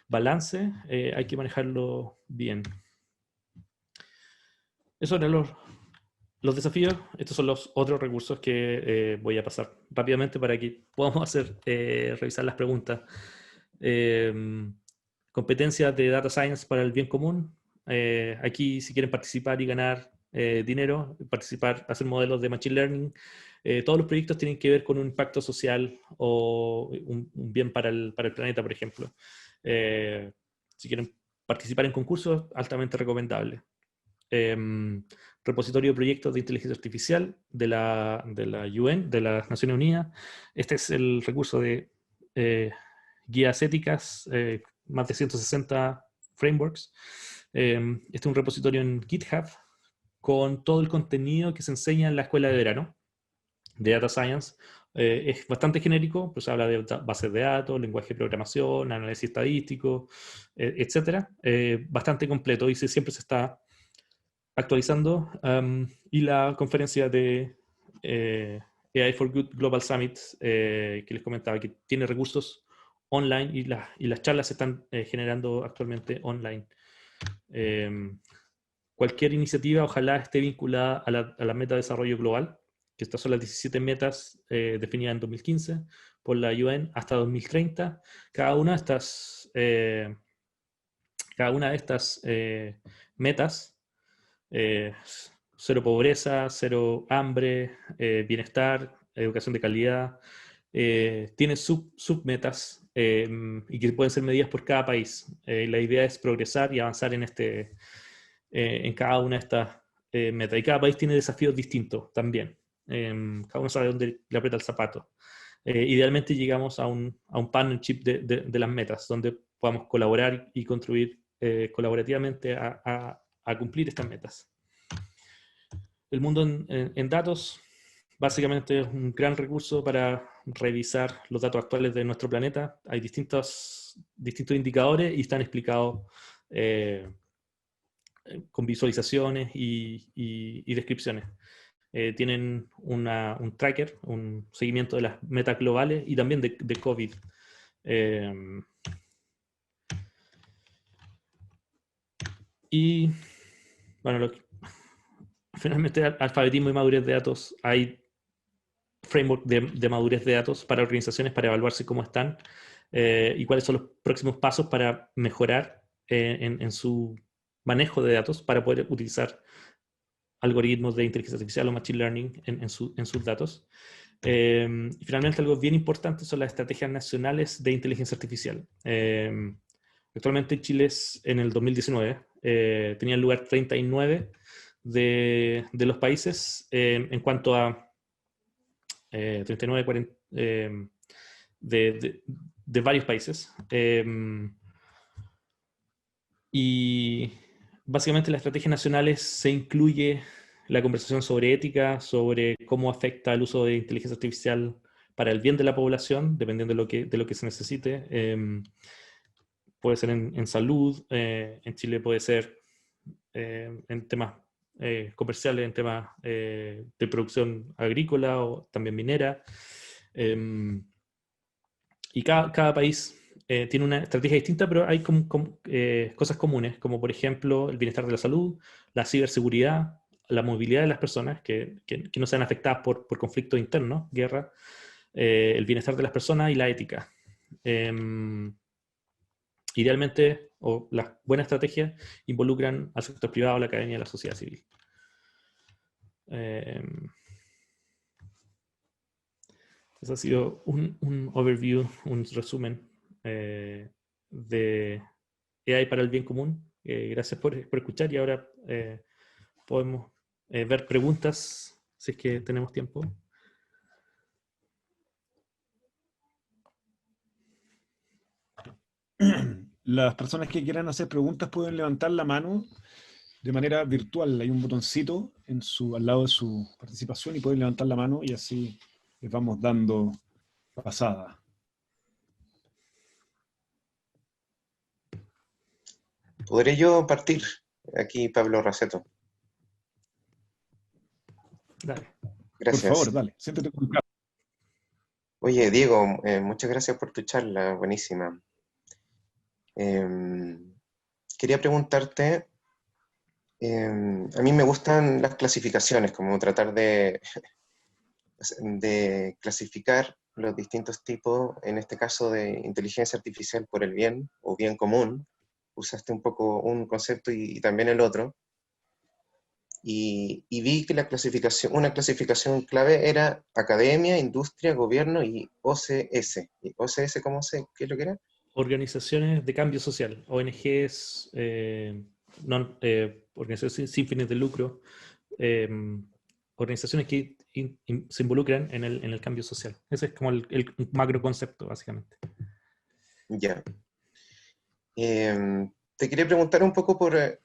balance, hay que manejarlo bien. Esos eran los desafíos. Estos son los otros recursos que voy a pasar rápidamente para que podamos revisar las preguntas. Competencias de Data Science para el bien común. Aquí, si quieren participar y ganar dinero, hacer modelos de Machine Learning, todos los proyectos tienen que ver con un impacto social o un bien para el planeta, por ejemplo. Si quieren participar en concursos, altamente recomendable. Repositorio de proyectos de inteligencia artificial de la UN, de las Naciones Unidas. Este es el recurso de guías éticas, más de 160 frameworks. Este es un repositorio en GitHub con todo el contenido que se enseña en la escuela de verano de Data Science Es bastante genérico, pues habla de bases de datos, lenguaje de programación, análisis estadístico, etcétera. Bastante completo y siempre se está actualizando. Y la conferencia de AI for Good Global Summit, que les comentaba, que tiene recursos online y las charlas se están generando actualmente online. Cualquier iniciativa ojalá esté vinculada a la meta de desarrollo global, que estas son las 17 metas definidas en 2015 por la UN hasta 2030. Cada una de estas metas, eh, cero pobreza, cero hambre, bienestar, educación de calidad, tiene submetas y que pueden ser medidas por cada país. La idea es progresar y avanzar en cada una de estas metas. Y cada país tiene desafíos distintos también. Cada uno sabe dónde le aprieta el zapato. Idealmente llegamos a un partnership de las metas, donde podamos colaborar y contribuir colaborativamente a cumplir estas metas. El mundo en datos básicamente es un gran recurso para revisar los datos actuales de nuestro planeta. Hay distintos indicadores y están explicados con visualizaciones y descripciones. Tienen un tracker, un seguimiento de las metas globales y también de COVID. Y bueno, finalmente, alfabetismo y madurez de datos. Hay framework de madurez de datos para organizaciones para evaluarse cómo están y cuáles son los próximos pasos para mejorar en su manejo de datos para poder utilizar algoritmos de inteligencia artificial o machine learning en sus datos. Y finalmente, algo bien importante son las estrategias nacionales de inteligencia artificial. Actualmente Chile en el 2019 tenía el lugar 39 de los países en cuanto a 39, 40, de varios países. Y básicamente en las estrategias nacionales se incluye la conversación sobre ética, sobre cómo afecta el uso de inteligencia artificial para el bien de la población, dependiendo de lo que se necesite. Puede ser en salud, en Chile puede ser en temas comerciales, en temas de producción agrícola o también minera. Y cada país tiene una estrategia distinta, pero hay cosas comunes, como por ejemplo el bienestar de la salud, la ciberseguridad, la movilidad de las personas que no sean afectadas por conflictos internos, guerra, el bienestar de las personas y la ética. Idealmente, o las buenas estrategias involucran al sector privado, la academia y la sociedad civil. Eso ha sido un overview, un resumen de AI para el bien común. Gracias por escuchar y ahora podemos ver preguntas si es que tenemos tiempo.
Las personas que quieran hacer preguntas pueden levantar la mano de manera virtual. Hay un botoncito al lado de su participación y pueden levantar la mano y así les vamos dando pasada.
¿Podré yo partir? Aquí Pablo Raceto.
Dale.
Gracias.
Por favor, dale, siéntate con calma.
Oye, Diego, muchas gracias por tu charla, buenísima. Quería preguntarte, a mí me gustan las clasificaciones, como tratar de clasificar los distintos tipos, en este caso de inteligencia artificial por el bien o bien común. Usaste un poco un concepto y también el otro. Y vi que una clasificación clave era academia, industria, gobierno y OCS. ¿Y OCS qué es lo que era?
Organizaciones de cambio social, ONGs, organizaciones sin fines de lucro, organizaciones que se involucran en el cambio social. Ese es como el macro concepto, básicamente.
Ya. Te quería preguntar un poco por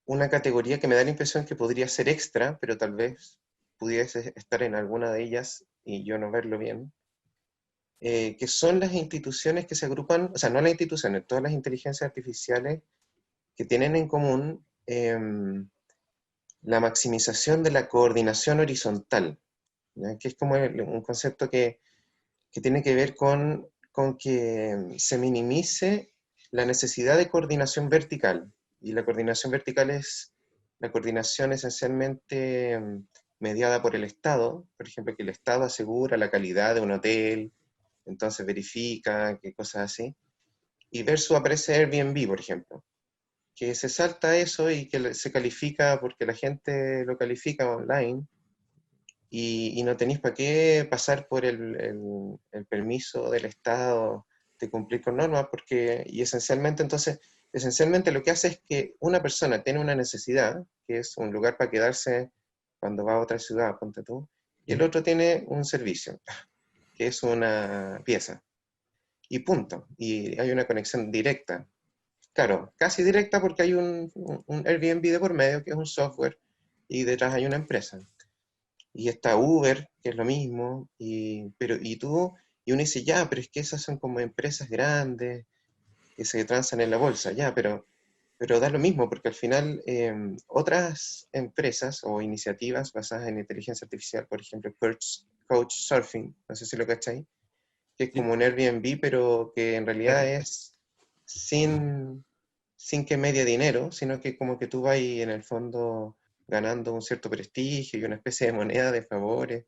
una categoría que me da la impresión que podría ser extra, pero tal vez pudiese estar en alguna de ellas y yo no verlo bien, que son las instituciones que se agrupan, o sea, no las instituciones, todas las inteligencias artificiales que tienen en común la maximización de la coordinación horizontal, ¿ya? Que es como un concepto que tiene que ver con que se minimice la necesidad de coordinación vertical. Y la coordinación vertical es la coordinación esencialmente mediada por el Estado, por ejemplo, que el Estado asegura la calidad de un hotel, entonces verifica, qué cosas así. Y versus aparece Airbnb, por ejemplo, que se salta eso y que se califica porque la gente lo califica online y no tenéis para qué pasar por el permiso del Estado de cumplir con normas, porque, y esencialmente, entonces, esencialmente lo que hace es que una persona tiene una necesidad, que es un lugar para quedarse cuando va a otra ciudad, ponte tú, y el otro tiene un servicio, que es una pieza, y punto, y hay una conexión directa. Claro, casi directa porque hay un Airbnb de por medio, que es un software, y detrás hay una empresa. Y está Uber, que es lo mismo, y uno dice, ya, pero es que esas son como empresas grandes que se transan en la bolsa, ya, pero da lo mismo, porque al final otras empresas o iniciativas basadas en inteligencia artificial, por ejemplo, Couchsurfing, no sé si lo cacháis, que es como
Sí,
un Airbnb, pero que en realidad
claro.
es sin que medie dinero, sino que como que tú vas ahí en el fondo ganando un cierto prestigio y una especie de moneda de favores.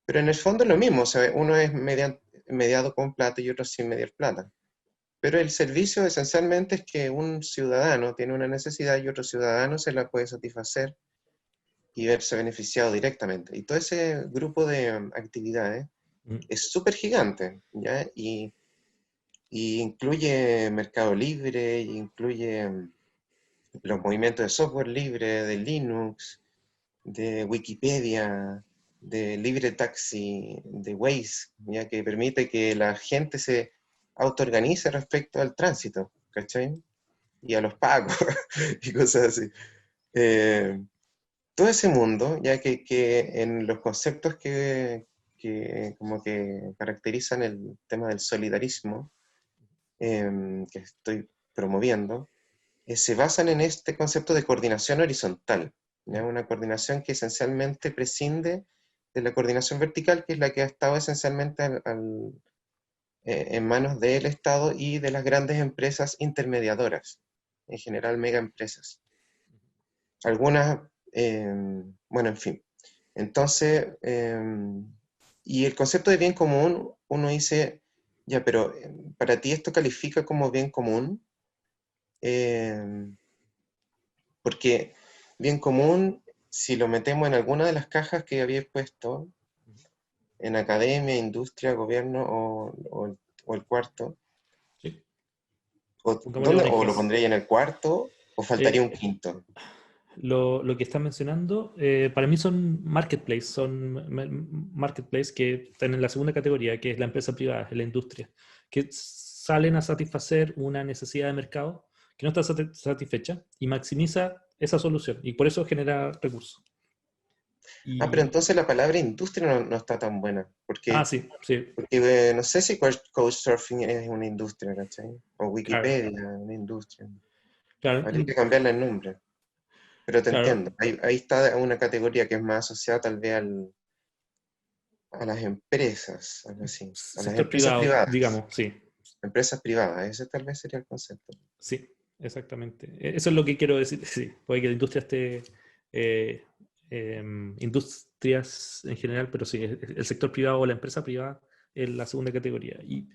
Pero en el fondo es lo mismo, o sea, uno es mediado con plata y otro sin mediar plata. Pero el servicio esencialmente es que un ciudadano tiene una necesidad y otro ciudadano se la puede satisfacer y verse beneficiado directamente. Y todo ese grupo de actividades
Mm.
es súper gigante, ¿ya? Y incluye Mercado Libre, y incluye los movimientos de software libre, de Linux, de Wikipedia, de Libre Taxi, de Waze, ya que permite que la gente se autoorganice respecto al tránsito, ¿cachai? Y a los pagos y cosas así. Eh, Todo ese mundo, ya que en los conceptos que como que caracterizan el tema del solidarismo, que estoy promoviendo, se basan en este concepto de coordinación horizontal, ¿ya? Una coordinación que esencialmente prescinde de la coordinación vertical, que es la que ha estado esencialmente en manos del Estado y de las grandes empresas intermediadoras, en general mega empresas. Algunas, bueno, en fin. Entonces, y el concepto de bien común, uno dice, ya, pero para ti esto califica como bien común. Eh, Porque bien común, si lo metemos en alguna de las cajas que había puesto, en academia, industria, gobierno o el cuarto,
Sí. Pongámosle
¿dónde?
un
¿O lo
ejemplo.
pondría en el cuarto o faltaría un quinto?
Lo que estás mencionando, para mí son marketplace que están en la segunda categoría, que es la empresa privada, es la industria, que salen a satisfacer una necesidad de mercado que no está satisfecha y maximiza esa solución y por eso genera recursos.
Ah, pero
Y,
entonces la palabra industria no está tan buena,
sí, sí,
porque no sé si Couchsurfing es una industria, ¿cachai? O
claro,
Wikipedia, una industria.
claro,
Habría que cambiarle el nombre, pero te
claro,
entiendo. Ahí está una categoría que es más asociada tal vez a las empresas, algo así, a las
sector
empresas
privado,
privadas.
digamos, sí.
Empresas privadas, ese tal vez sería el concepto.
Sí, exactamente. Eso es lo que quiero decir. Sí, puede que la industria esté, eh, industrias en general, pero sí, el sector privado o la empresa privada es la segunda categoría. Y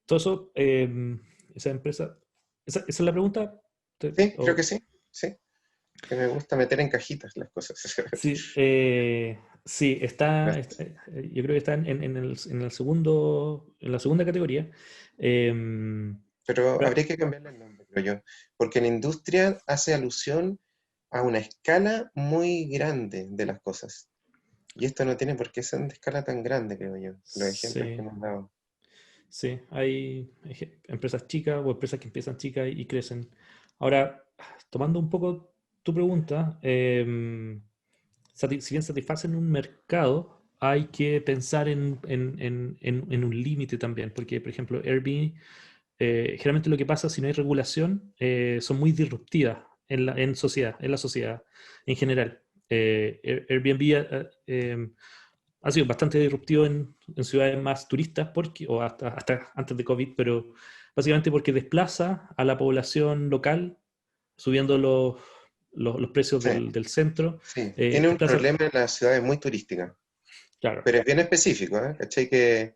todo eso, esa empresa, esa es la pregunta.
Sí, creo que
O-
sí, sí, que me gusta meter en cajitas las cosas.
sí, sí, yo creo que está en el segundo, en la segunda categoría.
Pero
Pero-
habría que cambiarle el nombre, creo yo, porque en industria hace alusión a una escala muy grande de las cosas. Y esto no tiene por qué ser de escala tan grande, creo yo, los ejemplos que
sí.
hemos dado.
Sí, hay empresas chicas o empresas que empiezan chicas y crecen. Ahora, tomando un poco tu pregunta, si bien satisfacen un mercado, hay que pensar en un límite también, porque, por ejemplo, Airbnb, generalmente lo que pasa si no hay regulación, son muy disruptivas en la sociedad en general. Airbnb ha sido bastante disruptivo en ciudades más turistas, o hasta antes de COVID, pero básicamente porque desplaza a la población local, subiendo los precios
Sí,
del centro.
sí. Tiene un
Desplaza,
problema en las ciudades muy turísticas,
claro,
pero es bien específico, ¿eh? ¿Cachai? Que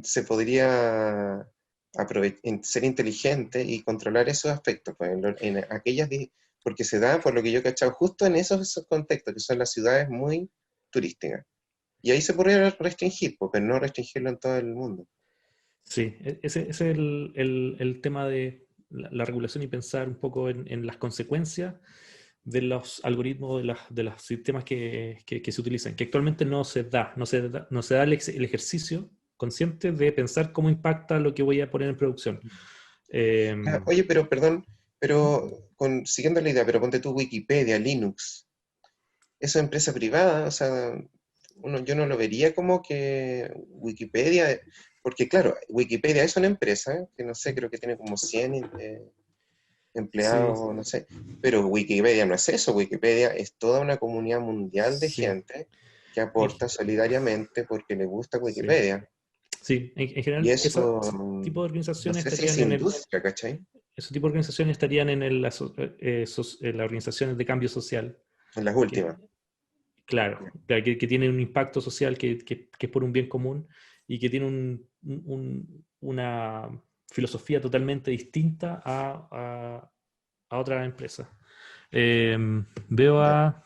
se podría ser inteligente y controlar esos aspectos, pues, en aquellas, porque se da, por lo que yo he cachado, justo en esos contextos, que son las ciudades muy turísticas. Y ahí se podría restringir, pues, pero no restringirlo en todo el mundo.
sí, ese es el tema de la regulación y pensar un poco en las consecuencias de los algoritmos, de los sistemas que se utilizan, que actualmente no se da el ejercicio consciente de pensar cómo impacta lo que voy a poner en producción.
Oye, pero perdón, pero siguiendo la idea, pero ponte tú Wikipedia, Linux, eso es empresa privada, o sea, yo no lo vería como que Wikipedia, porque claro, Wikipedia es una empresa, que no sé, creo que tiene como 100
Sí,
empleados, no sé, pero Wikipedia no es eso, Wikipedia es toda una comunidad mundial de
sí,
gente que
en-
aporta solidariamente porque le gusta
sí,
Wikipedia.
sí. En
Y
general,
eso,
ese tipo de
no
organizaciones
sé si es
estarían
industria, ¿cachai?
ese tipo de organizaciones estarían en las organizaciones de cambio social,
En las
que,
últimas.
claro, que tienen un impacto social que es por un bien común y que tiene una filosofía totalmente distinta a otras empresas. Eh, Veo
Ya.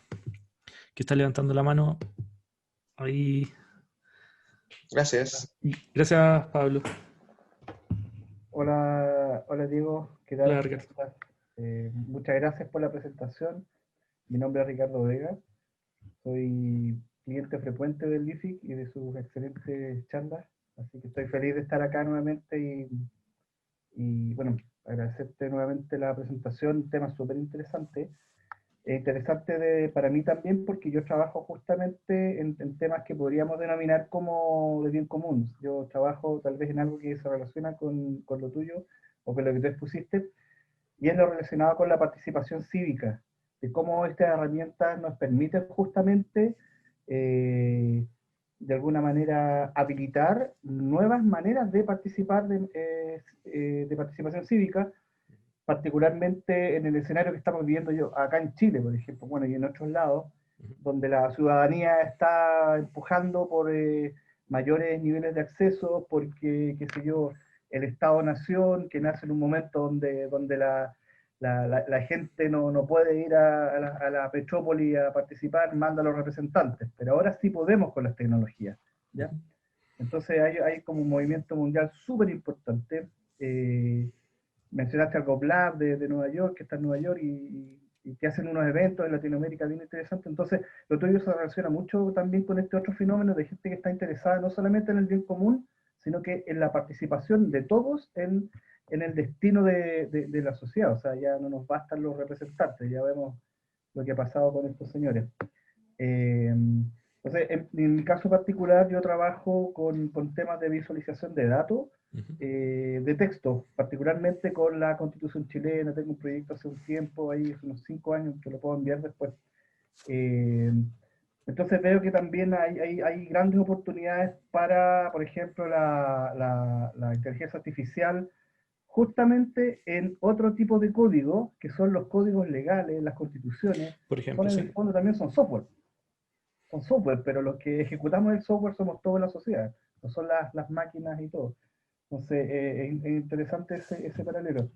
que está levantando la mano ahí.
Gracias.
Gracias, Pablo.
Hola, hola Diego, ¿qué
Hola,
tal? ¿Cómo
Ricardo.
estás? Muchas gracias por la presentación. Mi nombre es Ricardo Vega, soy cliente frecuente del LIFIC y de sus excelentes charlas, así que estoy feliz de estar acá nuevamente y bueno, agradecerte nuevamente la presentación, un tema súper interesante. Para mí también porque yo trabajo justamente en temas que podríamos denominar como de bien común. Yo trabajo tal vez en algo que se relaciona con lo tuyo o con lo que tú expusiste, y es lo relacionado con la participación cívica, de cómo estas herramientas nos permiten justamente, eh, de alguna manera, habilitar nuevas maneras de participar, de participación cívica, particularmente en el escenario que estamos viviendo yo acá en Chile, por ejemplo, bueno, y en otros lados, donde la ciudadanía está empujando por mayores niveles de acceso, porque, qué sé yo, el Estado-Nación, que nace en un momento donde la gente no puede ir a la Petrópoli a participar, manda a los representantes, pero ahora sí podemos con las tecnologías, ¿ya? Entonces hay como un movimiento mundial súper importante. Mencionaste al GovLab de Nueva York, que está en Nueva York y que hacen unos eventos en Latinoamérica bien interesantes. Entonces, lo tuyo se relaciona mucho también con este otro fenómeno de gente que está interesada no solamente en el bien común, sino que en la participación de todos en el destino de la sociedad. O sea, ya no nos bastan los representantes, ya vemos lo que ha pasado con estos señores. Eh, entonces, en mi caso particular, yo trabajo con temas de visualización de datos, de texto, particularmente con la Constitución chilena. Tengo un proyecto hace un tiempo, ahí hace unos 5 años, que lo puedo enviar después. Eh, entonces veo que también hay grandes oportunidades para, por ejemplo, la inteligencia artificial, justamente en otro tipo de código, que son los códigos legales, las constituciones,
Por
son
ejemplo,
en
sí.
el fondo también son software, pero los que ejecutamos el software somos toda la sociedad, no son las máquinas y todo. Entonces, es interesante ese paralelo.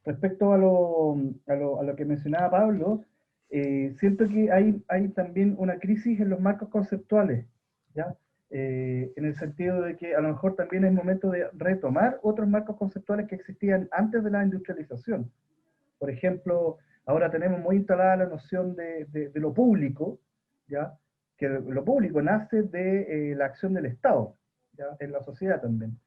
Respecto a lo que mencionaba Pablo, siento que hay también una crisis en los marcos conceptuales, ¿ya? En el sentido de que a lo mejor también es momento de retomar otros marcos conceptuales que existían antes de la industrialización. Por ejemplo, ahora tenemos muy instalada la noción de lo público, ¿ya? Que lo público nace de la acción del Estado, ¿ya? En la sociedad también.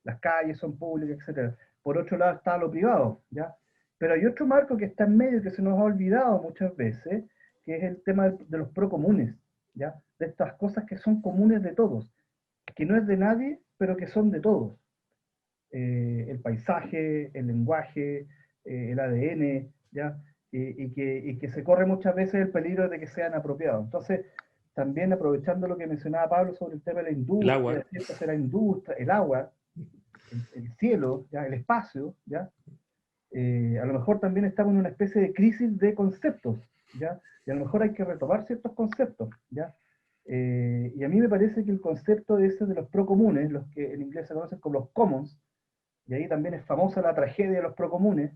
Las calles son públicas, etc. Por otro lado está lo privado, ¿ya? Pero hay otro marco que está en medio que se nos ha olvidado muchas veces, que es el tema de los procomunes, ¿ya? De estas cosas que son comunes de todos, que no es de nadie, pero que son de todos. El paisaje, el lenguaje, el ADN, ¿ya? Y que se corre muchas veces el peligro de que sean apropiados. Entonces, también aprovechando lo que mencionaba Pablo sobre el tema de la
El agua.
industria, ¿cierto? O sea, la industria, el agua, el cielo, ¿ya? El espacio, ¿ya? A lo mejor también estamos en una especie de crisis de conceptos, ¿ya? Y a lo mejor hay que retomar ciertos conceptos, ¿ya? Y a mí me parece que el concepto ese de los procomunes, los que en inglés se conocen como los commons, y ahí también es famosa la tragedia de los procomunes,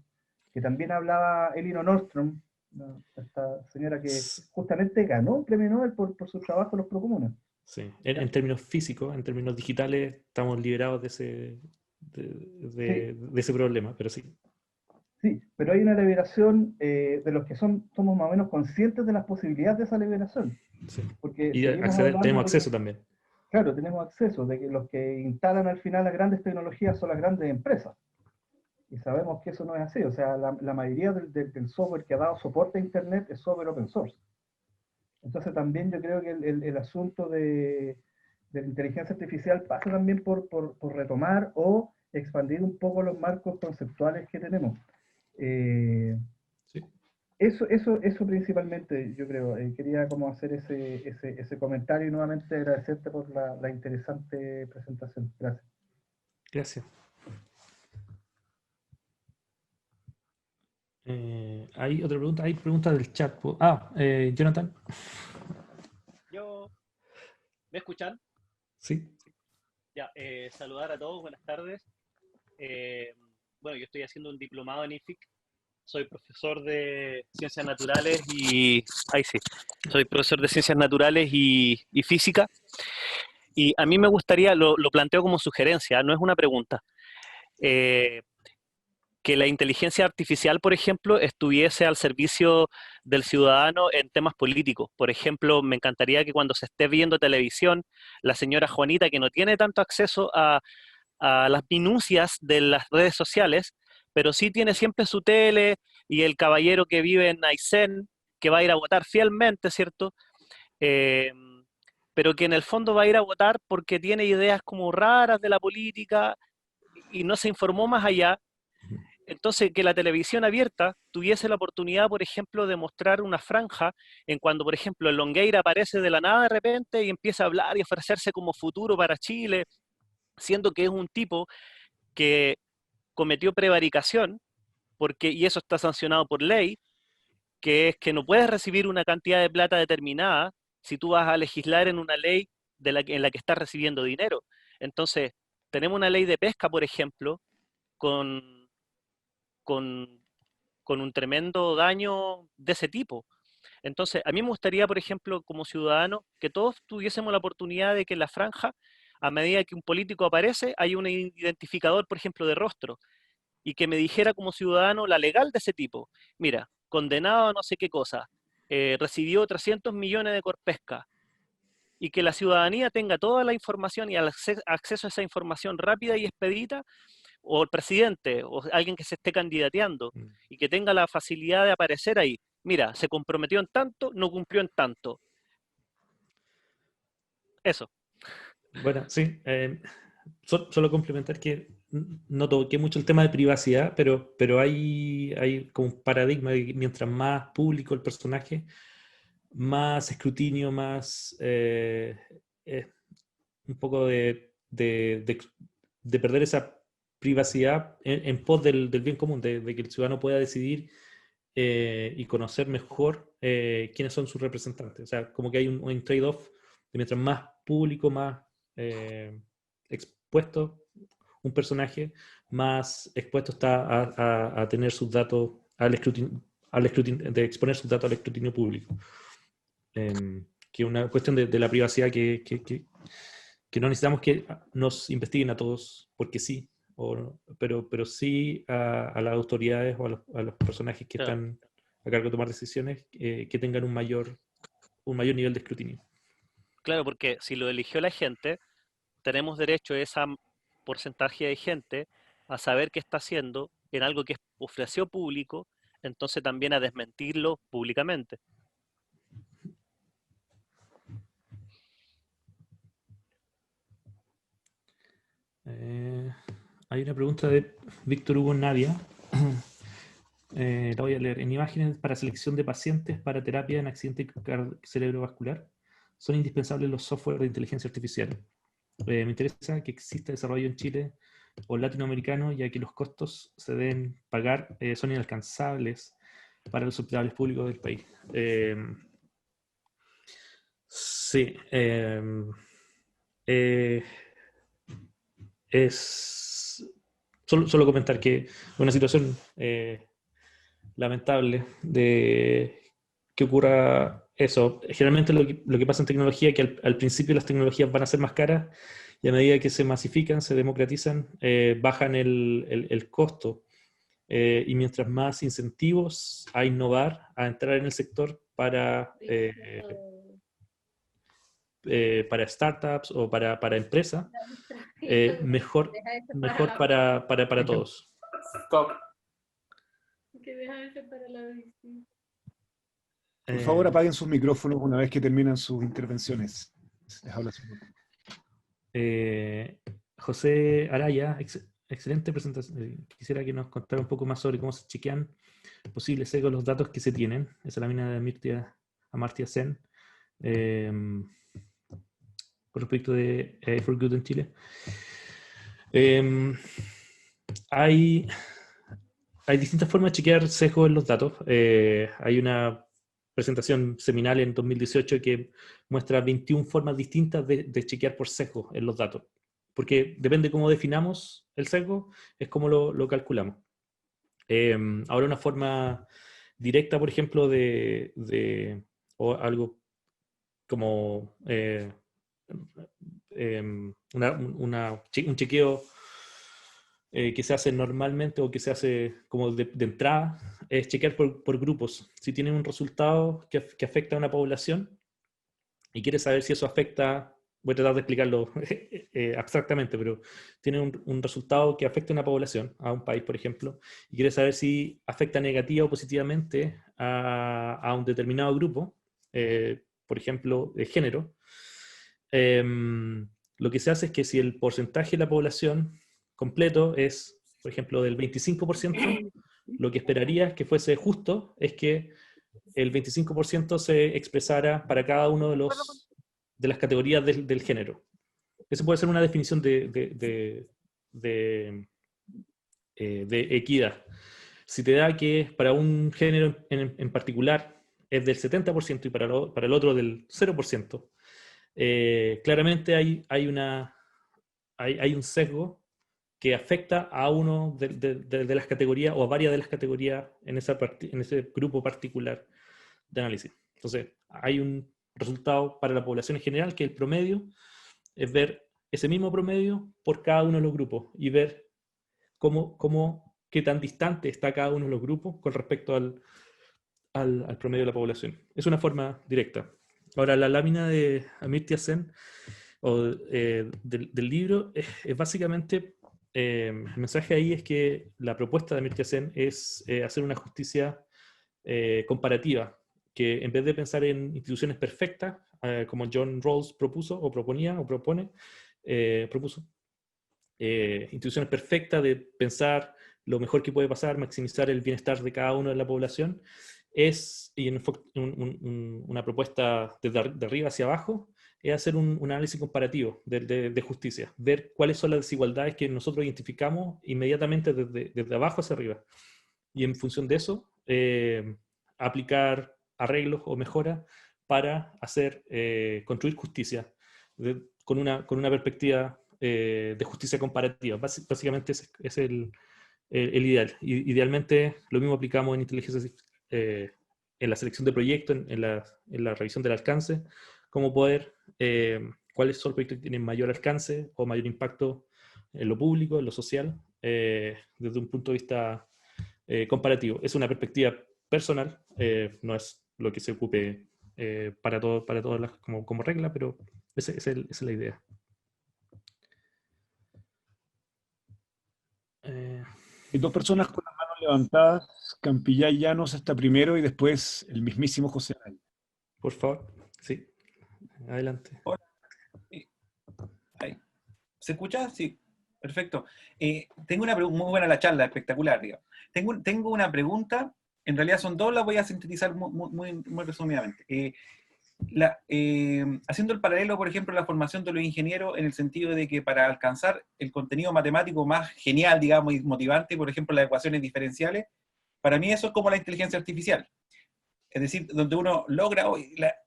que también hablaba Elinor Ostrom, ¿no? Esta señora que justamente ganó un premio Nobel por su trabajo en los procomunes.
Sí. En términos físicos, en términos digitales, estamos liberados de ese problema, pero sí.
Sí, pero hay una liberación de los que somos más o menos conscientes de las posibilidades de esa liberación.
Sí.
Porque
Y
de
tenemos acceso también.
claro, tenemos acceso, de que los que instalan al final las grandes tecnologías son las grandes empresas. Y sabemos que eso no es así. O sea, la mayoría del software que ha dado soporte a Internet es software open source. Entonces también yo creo que el asunto de la inteligencia artificial pasa también por retomar o expandir un poco los marcos conceptuales que tenemos.
Sí.
Eso principalmente, yo creo. Quería como hacer ese comentario y nuevamente agradecerte por la interesante presentación. Gracias.
Gracias. ¿Hay otra pregunta? Hay preguntas del chat. Jonathan.
¿Me escuchan?
Sí.
Ya, saludar a todos, buenas tardes. Bueno, yo estoy haciendo un diplomado en IFIC. Soy profesor de ciencias naturales soy profesor de ciencias naturales y física. Y a mí me gustaría, lo planteo como sugerencia, no es una pregunta, que la inteligencia artificial, por ejemplo, estuviese al servicio del ciudadano en temas políticos. Por ejemplo, me encantaría que cuando se esté viendo televisión, la señora Juanita, que no tiene tanto acceso a las minucias de las redes sociales, pero sí tiene siempre su tele, y el caballero que vive en Aysén, que va a ir a votar fielmente, ¿cierto? Eh, pero que en el fondo va a ir a votar porque tiene ideas como raras de la política y no se informó más allá. Entonces, que la televisión abierta tuviese la oportunidad, por ejemplo, de mostrar una franja en cuando, por ejemplo, el Longueira aparece de la nada de repente y empieza a hablar y ofrecerse como futuro para Chile, siendo que es un tipo que cometió prevaricación, y eso está sancionado por ley, que es que no puedes recibir una cantidad de plata determinada si tú vas a legislar en una ley en la que estás recibiendo dinero. Entonces, tenemos una ley de pesca, por ejemplo, con, con, con un tremendo daño de ese tipo. Entonces, a mí me gustaría, por ejemplo, como ciudadano, que todos tuviésemos la oportunidad de que en la franja, a medida que un político aparece, hay un identificador, por ejemplo, de rostro, y que me dijera como ciudadano la legal de ese tipo. Mira, condenado a no sé qué cosa, recibió 300 millones de Corpesca, y que la ciudadanía tenga toda la información y acceso a esa información rápida y expedita, o el presidente, o alguien que se esté candidateando, y que tenga la facilidad de aparecer ahí. Mira, se comprometió en tanto, no cumplió en tanto. Eso.
Bueno, sí. Solo complementar que no toqué mucho el tema de privacidad, pero hay como un paradigma de que mientras más público el personaje, más escrutinio, más un poco de perder esa privacidad en pos del bien común, de que el ciudadano pueda decidir y conocer mejor quiénes son sus representantes. O sea, como que hay un trade-off de mientras más público, más expuesto un personaje, más expuesto está a tener sus datos de exponer sus datos al escrutinio público. Que es una cuestión de la privacidad que no necesitamos que nos investiguen a todos porque sí, pero sí a las autoridades o a los personajes que están a cargo de tomar decisiones que tengan un mayor nivel de escrutinio.
Claro, porque si lo eligió la gente, tenemos derecho a ese porcentaje de gente a saber qué está haciendo en algo que ofreció público, entonces también a desmentirlo públicamente.
Hay una pregunta de Víctor Hugo Nadia. La voy a leer. En imágenes para selección de pacientes para terapia en accidente cerebrovascular, son indispensables los software de inteligencia artificial. Me interesa que exista desarrollo en Chile o latinoamericano, ya que los costos se deben pagar, son inalcanzables para los hospitales públicos del país. Sí. Es solo comentar que es una situación lamentable de que ocurra eso. Generalmente lo que pasa en tecnología es que al principio las tecnologías van a ser más caras y a medida que se masifican, se democratizan, bajan el costo. Y mientras más incentivos a innovar, a entrar en el sector para startups o para empresas, mejor para todos.
Stop.
Por favor, apaguen sus micrófonos una vez que terminan sus intervenciones. Les habla su...
José Araya, excelente presentación. Quisiera que nos contara un poco más sobre cómo se chequean posibles sesgos los datos que se tienen. Esa es la mina de Amartya Sen, con respecto de AI for Good en Chile. Hay distintas formas de chequear sesgos en los datos. Hay una presentación seminal en 2018 que muestra 21 formas distintas de chequear por sesgo en los datos. Porque depende cómo definamos el sesgo, es cómo lo calculamos. Ahora una forma directa, por ejemplo, o algo como un chequeo que se hace normalmente o que se hace como de entrada, es chequear por grupos. Si tienen un resultado que afecta a una población y quieres saber si eso afecta, voy a tratar de explicarlo abstractamente, pero tiene un resultado que afecta a una población, a un país, por ejemplo, y quieres saber si afecta negativa o positivamente a un determinado grupo, por ejemplo, de género. Lo que se hace es que si el porcentaje de la población completo es, por ejemplo, del 25%, lo que esperaría que fuese justo es que el 25% se expresara para cada uno de las categorías del género. Eso puede ser una definición de equidad. Si te da que para un género en particular es del 70% y para el otro del 0%, claramente hay un sesgo que afecta a uno de las categorías o a varias de las categorías en ese grupo particular de análisis. Entonces, hay un resultado para la población en general, que el promedio es ver ese mismo promedio por cada uno de los grupos y ver qué tan distante está cada uno de los grupos con respecto al promedio de la población. Es una forma directa. Ahora, la lámina de Amartya Sen del libro es básicamente, el mensaje ahí es que la propuesta de Amartya Sen es hacer una justicia comparativa, que en vez de pensar en instituciones perfectas, como John Rawls propuso o proponía o propone, propuso instituciones perfectas de pensar lo mejor que puede pasar, maximizar el bienestar de cada uno de la población, y una propuesta de arriba hacia abajo, es hacer un análisis comparativo de justicia, ver cuáles son las desigualdades que nosotros identificamos inmediatamente desde abajo hacia arriba. Y en función de eso, aplicar arreglos o mejoras para construir justicia con una perspectiva de justicia comparativa. Básicamente es el ideal. Idealmente lo mismo aplicamos en inteligencia, en la selección de proyectos, en la revisión del alcance, cómo poder, cuáles son los proyectos que tienen mayor alcance o mayor impacto en lo público, en lo social, desde un punto de vista comparativo. Es una perspectiva personal, no es lo que se ocupe para todas como regla, pero esa es la idea.
Hay dos personas con las manos levantadas. Campillay Llanos está primero y después el mismísimo José Araya.
Por favor, sí. Adelante.
¿Se escucha? Sí. Perfecto. Tengo una pregunta, muy buena la charla, espectacular, digamos. Tengo una pregunta, en realidad son dos, las voy a sintetizar muy resumidamente. Haciendo el paralelo, por ejemplo, la formación de los ingenieros en el sentido de que para alcanzar el contenido matemático más genial, digamos, y motivante, por ejemplo, las ecuaciones diferenciales, para mí eso es como la inteligencia artificial. Es decir, donde uno logra,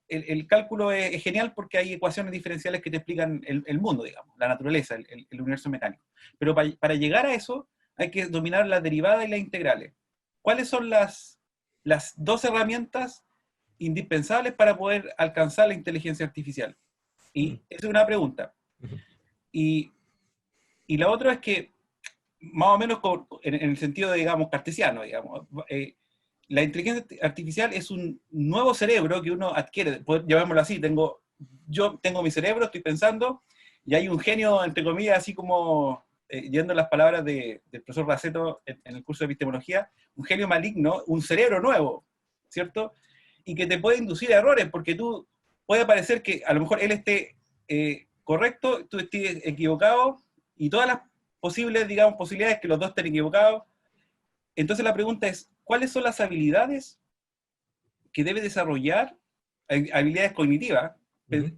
el cálculo es genial porque hay ecuaciones diferenciales que te explican el mundo, digamos, la naturaleza, el universo mecánico. Pero para llegar a eso hay que dominar las derivadas y las integrales. ¿Cuáles son las dos herramientas indispensables para poder alcanzar la inteligencia artificial? Y esa es una pregunta. Y la otra es que, más o menos en el sentido, digamos, cartesiano, digamos, la inteligencia artificial es un nuevo cerebro que uno adquiere, llamémoslo así, yo tengo mi cerebro, estoy pensando, y hay un genio, entre comillas, así como, yendo las palabras del profesor Raceto en el curso de epistemología, un genio maligno, un cerebro nuevo, ¿cierto? Y que te puede inducir a errores, porque puede parecer que a lo mejor él esté correcto, tú estés equivocado, y todas las posibles, digamos, posibilidades que los dos estén equivocados. Entonces la pregunta es, ¿cuáles son las habilidades que debe desarrollar, habilidades cognitivas, que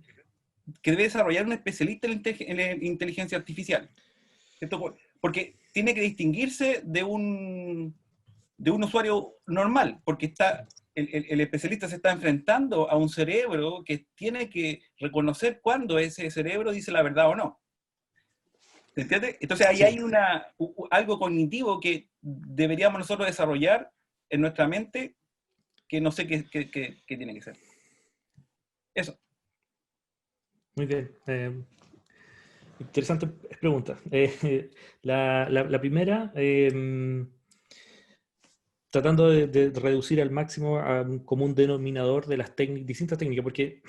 debe desarrollar un especialista en la inteligencia artificial? ¿Cierto? Porque tiene que distinguirse de un usuario normal, porque el especialista se está enfrentando a un cerebro que tiene que reconocer cuándo ese cerebro dice la verdad o no. ¿Se entiende? Entonces ahí hay algo cognitivo que deberíamos nosotros desarrollar en nuestra mente, que no sé qué tiene que ser. Eso.
Muy bien. Interesante pregunta. La primera, tratando de reducir al máximo a un común denominador de las distintas técnicas, porque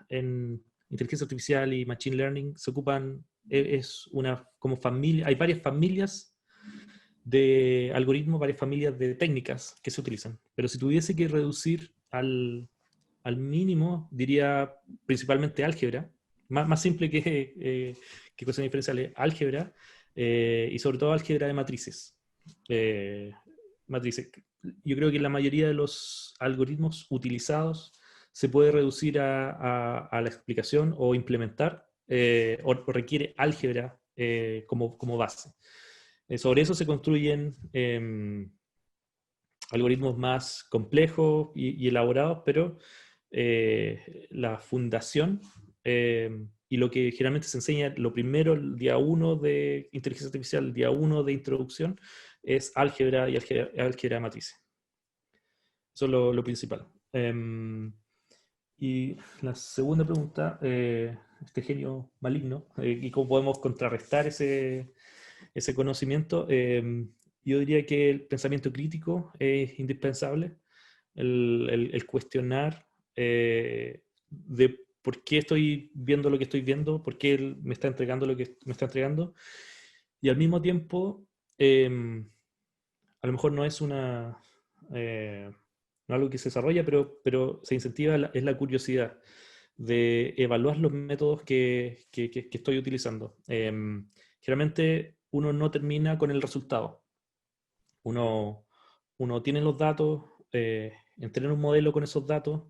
en inteligencia artificial y machine learning se ocupan, es una como familia, hay varias familias de algoritmos, varias familias de técnicas que se utilizan. Pero si tuviese que reducir al mínimo, diría principalmente álgebra, más simple que ecuaciones diferenciales, álgebra, y sobre todo álgebra de matrices. Matrices. Yo creo que la mayoría de los algoritmos utilizados se puede reducir a la explicación o implementar, o requiere álgebra como base. Sobre eso se construyen algoritmos más complejos y elaborados, pero la fundación y lo que generalmente se enseña, lo primero, el día 1 de inteligencia artificial, el día 1 de introducción, es álgebra y álgebra de matrices. Eso es lo principal. Y la segunda pregunta, este genio maligno, y cómo podemos contrarrestar ese conocimiento. Yo diría que el pensamiento crítico es indispensable, el cuestionar de por qué estoy viendo lo que estoy viendo, por qué él me está entregando lo que me está entregando, y al mismo tiempo, a lo mejor no es no algo que se desarrolla, pero se incentiva, es la curiosidad de evaluar los métodos que estoy utilizando. Generalmente uno no termina con el resultado. Uno tiene los datos, entrena un modelo con esos datos,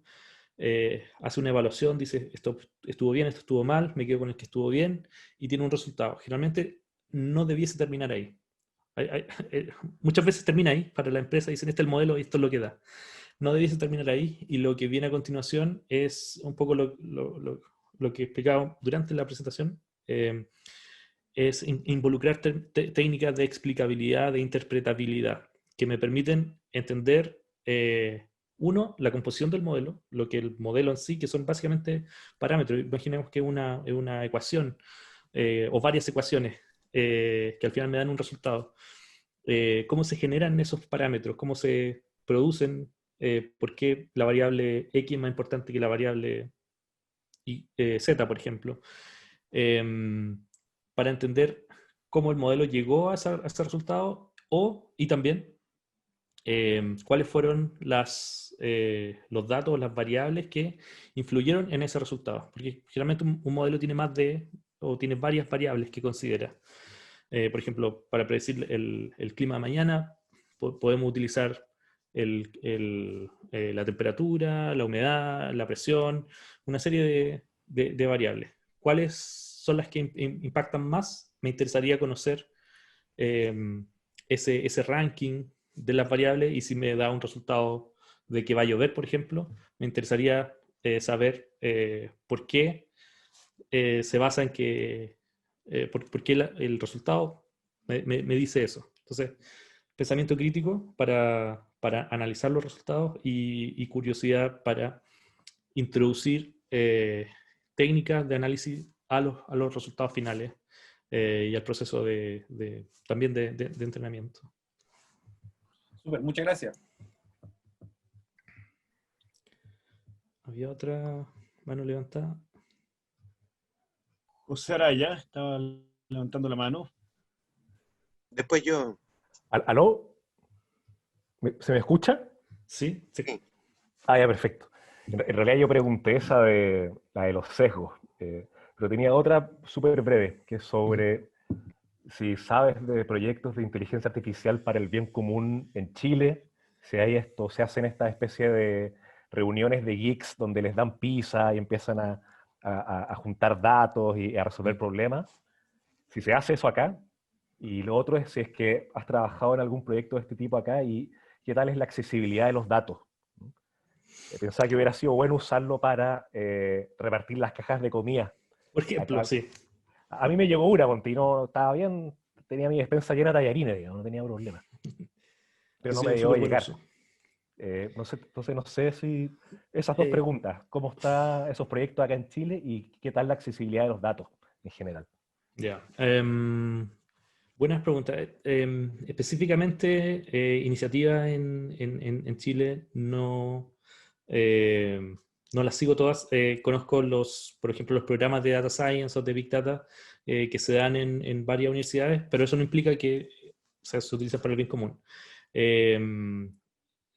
hace una evaluación, dice esto estuvo bien, esto estuvo mal, me quedo con el que estuvo bien, y tiene un resultado. Generalmente no debiese terminar ahí. Muchas veces termina ahí para la empresa, dicen este es el modelo y esto es lo que da. No debiese terminar ahí, y lo que viene a continuación es un poco lo que explicaba durante la presentación, es involucrar técnicas de explicabilidad, de interpretabilidad, que me permiten entender, uno, la composición del modelo, lo que el modelo en sí, que son básicamente parámetros. Imaginemos que es una ecuación, o varias ecuaciones, que al final me dan un resultado. ¿Cómo se generan esos parámetros? ¿Cómo se producen? ¿Por qué la variable X es más importante que la variable Z, por ejemplo? Para entender cómo el modelo llegó a ese resultado, y también cuáles fueron los datos, las variables que influyeron en ese resultado. Porque generalmente un modelo tiene tiene varias variables que considera. Por ejemplo, para predecir el clima de mañana, podemos utilizar la temperatura, la humedad, la presión, una serie de variables. ¿Cuáles son las que impactan más? Me interesaría conocer ese ranking de las variables, y si me da un resultado de que va a llover, por ejemplo, me interesaría saber por qué se basa en que, por qué el resultado me dice eso. Entonces, pensamiento crítico para analizar los resultados y curiosidad para introducir técnicas de análisis a los resultados finales y al proceso también de entrenamiento.
Súper, muchas gracias.
¿Había otra mano levantada?
José Araya estaba levantando la mano.
Después yo.
¿Aló? ¿Se me escucha?
Sí, sí.
Sí.
Ah, ya, perfecto. En realidad yo pregunté esa de la de los sesgos, pero tenía otra súper breve, que es sobre si sabes de proyectos de inteligencia artificial para el bien común en Chile, si hay esto, se hacen esta especie de reuniones de geeks donde les dan pizza y empiezan a juntar datos y a resolver problemas. Si se hace eso acá. Y lo otro es si es que has trabajado en algún proyecto de este tipo acá y qué tal es la accesibilidad de los datos. Pensaba que hubiera sido bueno usarlo para repartir las cajas de comida.
Por ejemplo,
Acá,
sí.
a mí me llegó una, Ponte, y no estaba bien, tenía mi despensa llena de tallarines, digamos, no tenía problema. Pero
Ha
no
sido
me
un
llegó a
súper buen
llegar.
uso.
No sé, entonces no sé si esas dos preguntas, ¿cómo están esos proyectos acá en Chile y qué tal la accesibilidad de los datos en general?
Ya. Buenas preguntas. Específicamente, iniciativas en Chile no las sigo todas. Conozco por ejemplo, los programas de Data Science o de Big Data que se dan en varias universidades, pero eso no implica que se utilice para el bien común.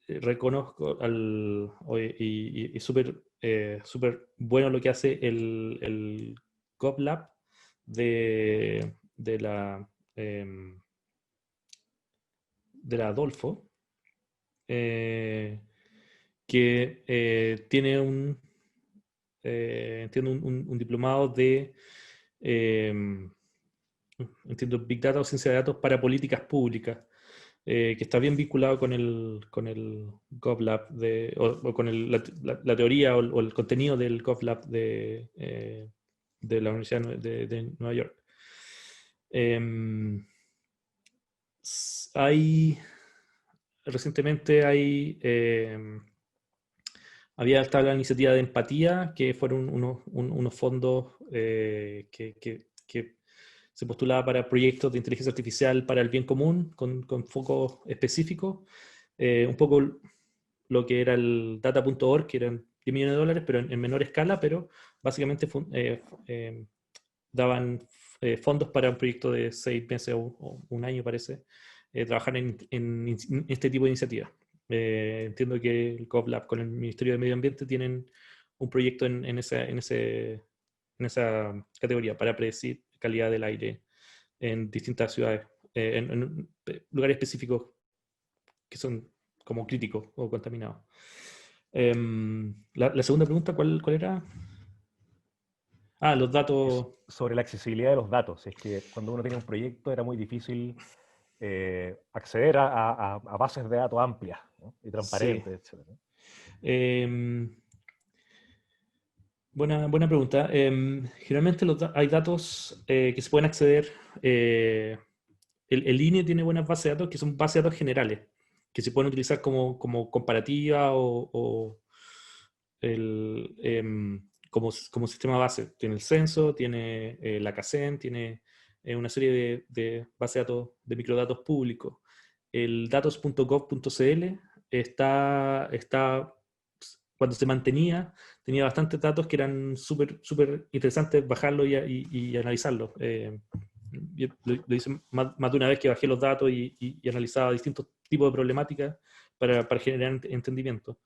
Reconozco y súper súper bueno lo que hace el GovLab de la Adolfo, que tiene entiendo un diplomado de entiendo Big Data o Ciencia de Datos para Políticas Públicas, que está bien vinculado con el GovLab o con la teoría o el contenido del GovLab de la Universidad de Nueva York. Recientemente había estado la iniciativa de Empatía, que fueron unos fondos que se postulaba para proyectos de inteligencia artificial para el bien común, con foco específico. Un poco lo que era el data.org, que eran $10 millones, pero en menor escala, pero básicamente daban fondos para un proyecto de 6 meses o un año, parece, trabajar en este tipo de iniciativas. Entiendo que el GovLab con el Ministerio de Medio Ambiente tienen un proyecto en esa categoría para predecir calidad del aire en distintas ciudades, en lugares específicos que son como críticos o contaminados. La segunda pregunta, ¿cuál era? Los datos.
Sobre la accesibilidad de los datos. Es que cuando uno tiene un proyecto era muy difícil acceder a bases de datos amplias, ¿no? Y transparentes,
Sí.
etc.
Buena pregunta. Generalmente hay datos que se pueden acceder. El INE tiene buenas bases de datos que son bases de datos generales, que se pueden utilizar como comparativa o como sistema base. Tiene el censo, tiene la CACEN, tiene una serie de bases de datos, de microdatos públicos. El datos.gov.cl está cuando se tenía bastantes datos que eran súper interesantes bajarlo y analizarlo. Yo lo hice más de una vez que bajé los datos y analizaba distintos tipos de problemáticas para generar entendimiento.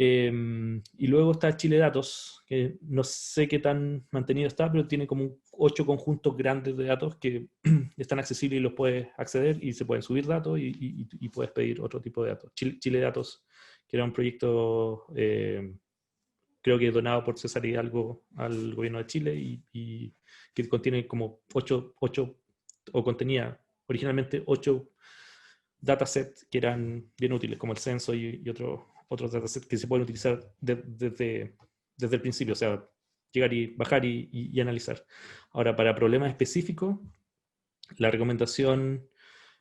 Y luego está Chile Datos, que no sé qué tan mantenido está, pero tiene como 8 conjuntos grandes de datos que están accesibles y los puedes acceder y se pueden subir datos y puedes pedir otro tipo de datos. Chile Datos, que era un proyecto, creo que donado por César Hidalgo al gobierno de Chile y que contiene como 8 o contenía originalmente 8 datasets que eran bien útiles, como el censo y otros datasets que se pueden utilizar desde el principio, o sea, llegar y bajar y analizar. Ahora, para problemas específicos, la recomendación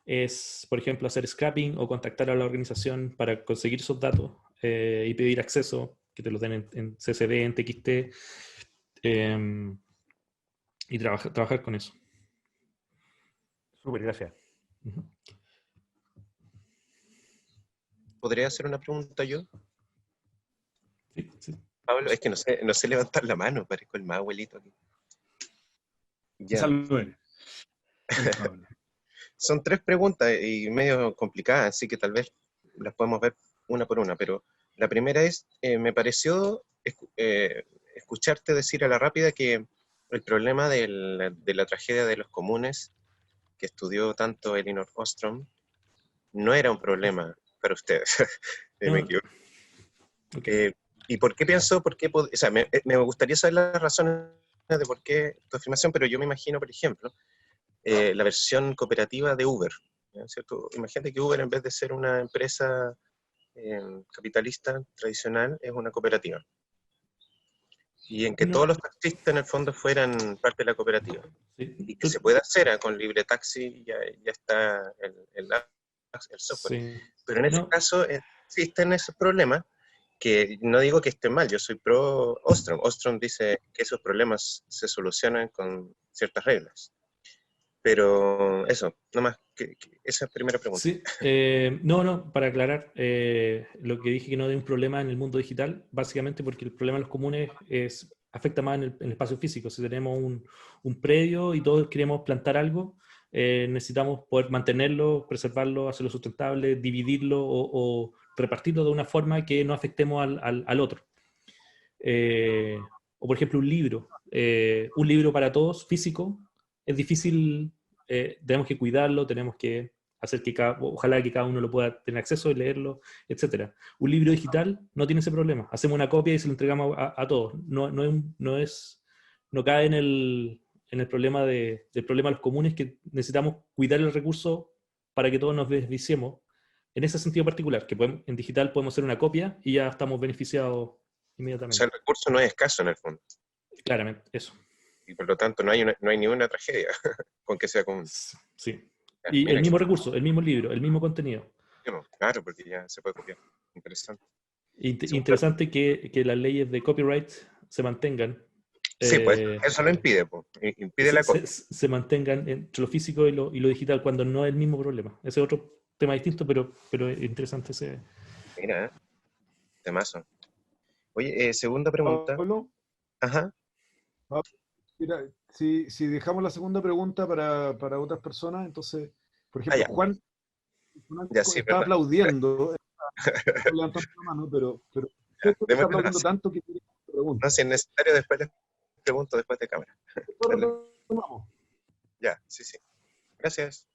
es, por ejemplo, hacer scrapping o contactar a la organización para conseguir esos datos y pedir acceso, que te los den en CSV, en TXT, y trabajar con eso.
Súper, gracias.
Uh-huh.
¿Podría hacer una pregunta yo?
Sí, sí.
Pablo, es que no sé levantar la mano, parezco el más abuelito aquí. Ya. Son 3 preguntas y medio complicadas, así que tal vez las podemos ver una por una, pero la primera es, me pareció escucharte decir a la rápida que el problema de la tragedia de los comunes, que estudió tanto Elinor Ostrom, no era un problema para ustedes. Me equivoco. Okay. ¿Y por qué pienso? O sea, me gustaría saber las razones de por qué tu afirmación, pero yo me imagino, por ejemplo, la versión cooperativa de Uber, ¿cierto? Imagínate que Uber, en vez de ser una empresa capitalista tradicional, es una cooperativa. Y en que todos los taxistas en el fondo fueran parte de la cooperativa. Sí. Y que se pueda hacer con Libre Taxi, ya está el software. Sí. Pero en ese caso existen esos problemas que no digo que estén mal, yo soy pro Ostrom. Ostrom dice que esos problemas se solucionan con ciertas reglas. Pero eso, nomás, esa es la primera pregunta.
Sí, para aclarar, lo que dije que no hay un problema en el mundo digital, básicamente porque el problema de los comunes afecta más en el espacio físico. Si tenemos un predio y todos queremos plantar algo, necesitamos poder mantenerlo, preservarlo, hacerlo sustentable, dividirlo o repartirlo de una forma que no afectemos al otro. O por ejemplo un libro para todos, físico, es difícil, tenemos que cuidarlo, tenemos que hacer que ojalá que cada uno lo pueda tener acceso y leerlo, etc. Un libro digital no tiene ese problema, hacemos una copia y se lo entregamos a todos, no cae en el problema del problema de los comunes, que necesitamos cuidar el recurso para que todos nos beneficiemos, en ese sentido particular, que en digital podemos hacer una copia y ya estamos beneficiados inmediatamente.
O sea, el recurso no es escaso en el fondo.
Claramente, eso.
Y por lo tanto no hay ninguna tragedia con que sea común.
Sí. Y el mismo recurso, el mismo libro, el mismo contenido.
Claro, porque ya se puede copiar. Interesante.
Interesante que las leyes de copyright se mantengan.
Sí, pues eso lo impide, impide la copia.
Se mantengan entre lo físico y lo digital cuando no es el mismo problema. Ese es otro tema distinto, pero es interesante ese.
Mira, temazo. Oye, segunda pregunta.
Pablo.
Ajá.
Mira, si dejamos la segunda pregunta para otras personas, entonces, por ejemplo, Juan está aplaudiendo, está levantando la mano, pero está aplaudiendo tanto que tiene pregunta.
No, si es necesario, después les pregunto después de cámara. Ya, sí. Gracias.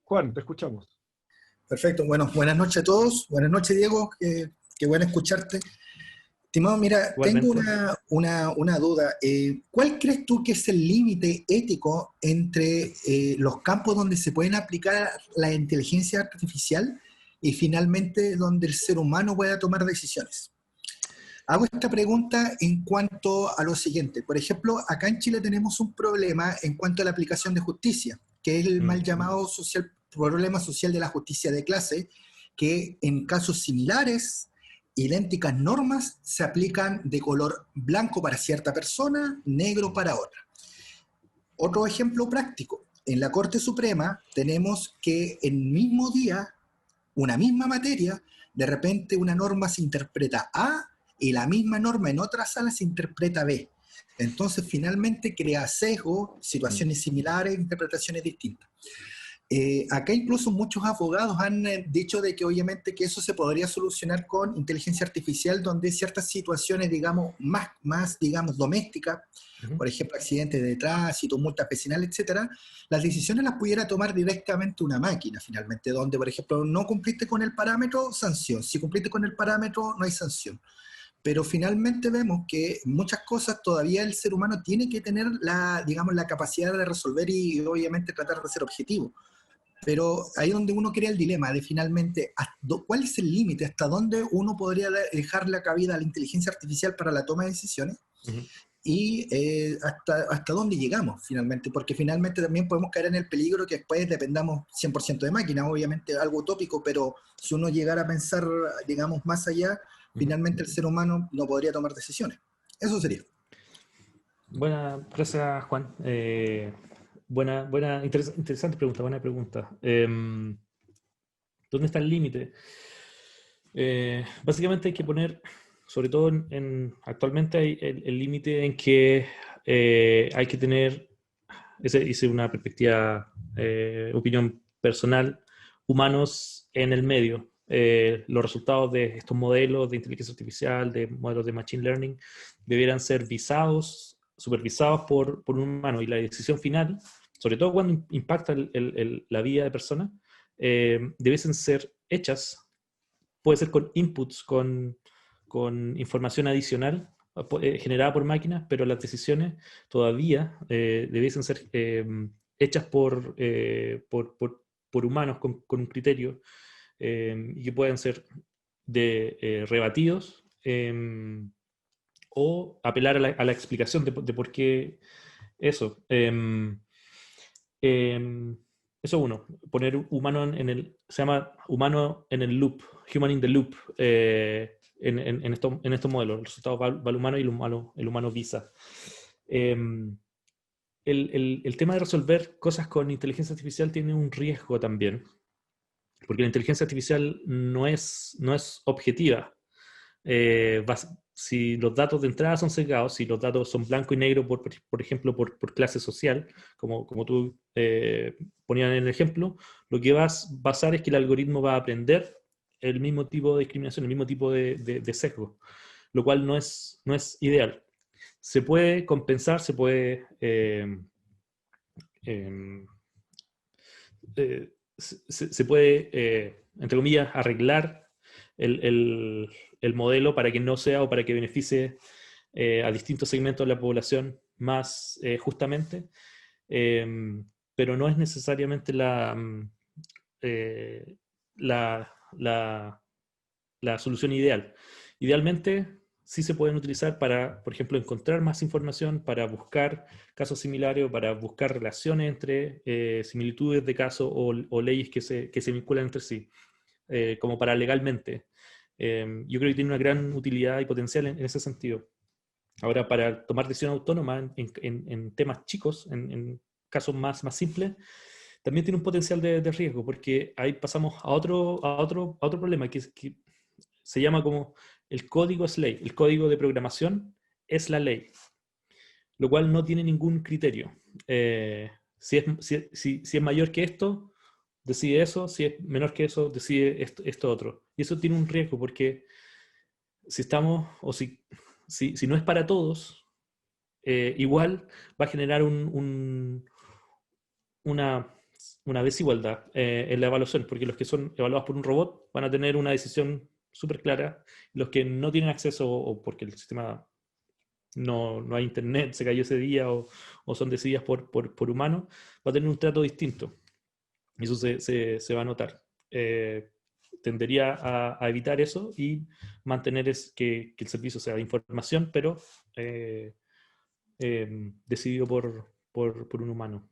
Juan, te escuchamos.
Perfecto. Bueno, buenas noches a todos. Buenas noches, Diego. Qué bueno escucharte. Estimado, mira, tengo una duda. ¿Cuál crees tú que es el límite ético entre los campos donde se pueden aplicar la inteligencia artificial y finalmente donde el ser humano pueda tomar decisiones? Hago esta pregunta en cuanto a lo siguiente. Por ejemplo, acá en Chile tenemos un problema en cuanto a la aplicación de justicia, que es el mal llamado problema social de la justicia de clase, que en casos similares, idénticas normas se aplican de color blanco para cierta persona, negro para otra. Otro ejemplo práctico. En la Corte Suprema tenemos que en el mismo día, una misma materia, de repente una norma se interpreta A y la misma norma en otra sala se interpreta B. Entonces finalmente crea sesgo, situaciones similares, interpretaciones distintas. Acá incluso muchos abogados han dicho de que obviamente que eso se podría solucionar con inteligencia artificial, donde ciertas situaciones, digamos, más digamos, domésticas, por ejemplo, accidentes de tránsito, multas vecinales, etcétera, las decisiones las pudiera tomar directamente una máquina, finalmente, donde, por ejemplo, no cumpliste con el parámetro, sanción. Si cumpliste con el parámetro, no hay sanción. Pero finalmente vemos que muchas cosas todavía el ser humano tiene que tener digamos, la capacidad de resolver y obviamente tratar de ser objetivo. Pero ahí donde uno crea el dilema de finalmente, ¿cuál es el límite? ¿Hasta dónde uno podría dejar la cabida a la inteligencia artificial para la toma de decisiones? Y hasta dónde llegamos finalmente, porque finalmente también podemos caer en el peligro que después dependamos 100% de máquinas, obviamente algo utópico, pero si uno llegara a pensar, digamos, más allá, finalmente el ser humano no podría tomar decisiones. Eso sería.
Gracias, Juan. Interesante pregunta, buena pregunta. ¿Dónde está el límite? Básicamente hay que poner, sobre todo actualmente hay el límite en que hay que tener, hice una perspectiva, opinión personal, humanos en el medio. Los resultados de estos modelos de inteligencia artificial, de modelos de machine learning, debieran ser supervisados por un humano, y la decisión final, sobre todo cuando impacta la vida de personas, debiesen ser hechas, puede ser con inputs, con información adicional generada por máquinas, pero las decisiones todavía debiesen ser hechas por humanos con un criterio, y que puedan ser rebatidos, o apelar a la explicación de por qué eso. Eso uno, poner humano se llama humano en el loop, human in the loop, en estos modelos. El resultado va al humano y el humano visa. El tema de resolver cosas con inteligencia artificial tiene un riesgo también, porque la inteligencia artificial no es objetiva. Si los datos de entrada son sesgados, si los datos son blanco y negro, por ejemplo, por clase social, como tú ponías en el ejemplo, lo que vas a pasar es que el algoritmo va a aprender el mismo tipo de discriminación, el mismo tipo de sesgo, lo cual no es ideal. Se puede compensar, se puede entre comillas, arreglar el modelo para que no sea, o para que beneficie a distintos segmentos de la población más justamente, pero no es necesariamente la solución ideal. Idealmente, sí se pueden utilizar para, por ejemplo, encontrar más información, para buscar casos similares, o para buscar relaciones entre similitudes de casos, o leyes que se vinculan entre sí, como para legalmente. Yo creo que tiene una gran utilidad y potencial en ese sentido. Ahora, para tomar decisión autónoma en temas chicos, en casos más simples, también tiene un potencial de riesgo, porque ahí pasamos a otro problema que se llama como el código es ley. El código de programación es la ley, lo cual no tiene ningún criterio. Si es mayor que esto, decide eso; si es menor que eso, decide esto otro. Y eso tiene un riesgo, porque si no es para todos, igual va a generar una desigualdad en la evaluación, porque los que son evaluados por un robot van a tener una decisión súper clara. Los que no tienen acceso, o porque el sistema no hay internet, se cayó ese día, o son decididas por humanos, va a tener un trato distinto. Y eso se va a notar. Tendería a evitar eso y mantener que el servicio sea de información, pero decidido por un humano.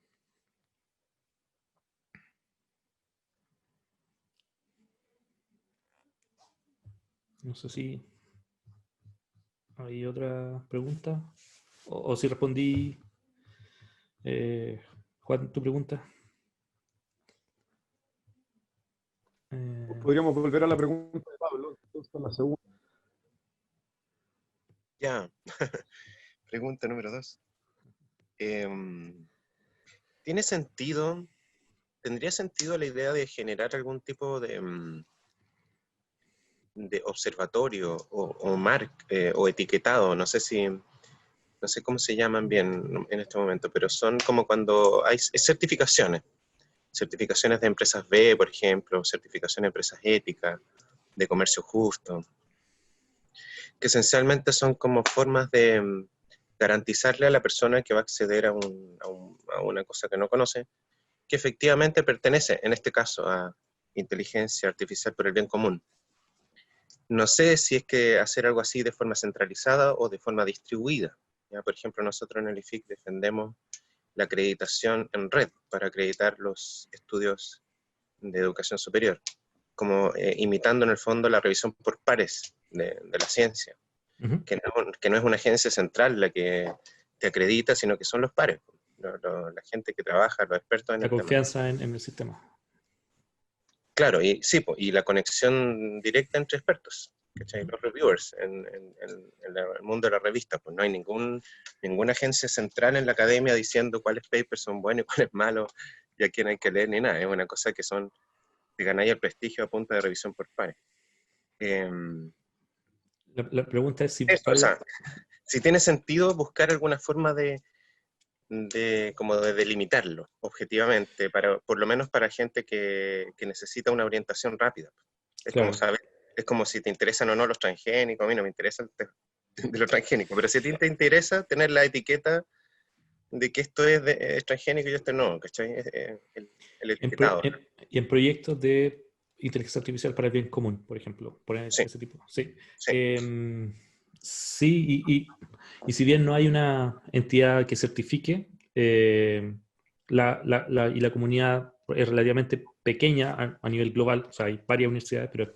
No sé si hay otra pregunta, o si respondí, Juan, tu pregunta.
Podríamos volver a la pregunta de Pablo, entonces la segunda.
Ya, pregunta número 2. ¿Tiene sentido ¿tendría sentido la idea de generar algún tipo de observatorio o etiquetado? No sé cómo se llaman bien en este momento, pero son como cuando hay certificaciones de empresas B, por ejemplo, certificaciones de empresas éticas, de comercio justo, que esencialmente son como formas de garantizarle a la persona que va a acceder a una cosa que no conoce, que efectivamente pertenece, en este caso, a inteligencia artificial por el bien común. No sé si es que hacer algo así de forma centralizada o de forma distribuida. ¿Ya? Por ejemplo, nosotros en el IFIC defendemos la acreditación en red para acreditar los estudios de educación superior, como imitando en el fondo la revisión por pares de la ciencia, que no es una agencia central la que te acredita, sino que son los pares, la gente que trabaja, los expertos en
La
el tema.
confianza en el sistema.
Claro, y sí, y la conexión directa entre expertos, ¿cachai? Los reviewers en el mundo de la revista, pues no hay ninguna agencia central en la academia diciendo cuáles papers son buenos y cuáles malos y a quién hay que leer ni nada. Es una cosa que te ganáis el prestigio a punta de revisión por pares.
La pregunta es si
O sea, si tiene sentido buscar alguna forma como de delimitarlo objetivamente, por lo menos para gente que necesita una orientación rápida. Es
claro,
como saber, es como si te interesan o no los transgénicos. A mí no me interesa el tema de los transgénicos, pero si a ti te interesa tener la etiqueta de que esto es transgénico y esto no, ¿cachai? El etiquetado.
y en proyectos de inteligencia artificial para el bien común, por ejemplo, por
Sí,
ese tipo. Sí,
sí.
sí, y si bien no hay una entidad que certifique, y la comunidad es relativamente pequeña a nivel global, o sea, hay varias universidades, pero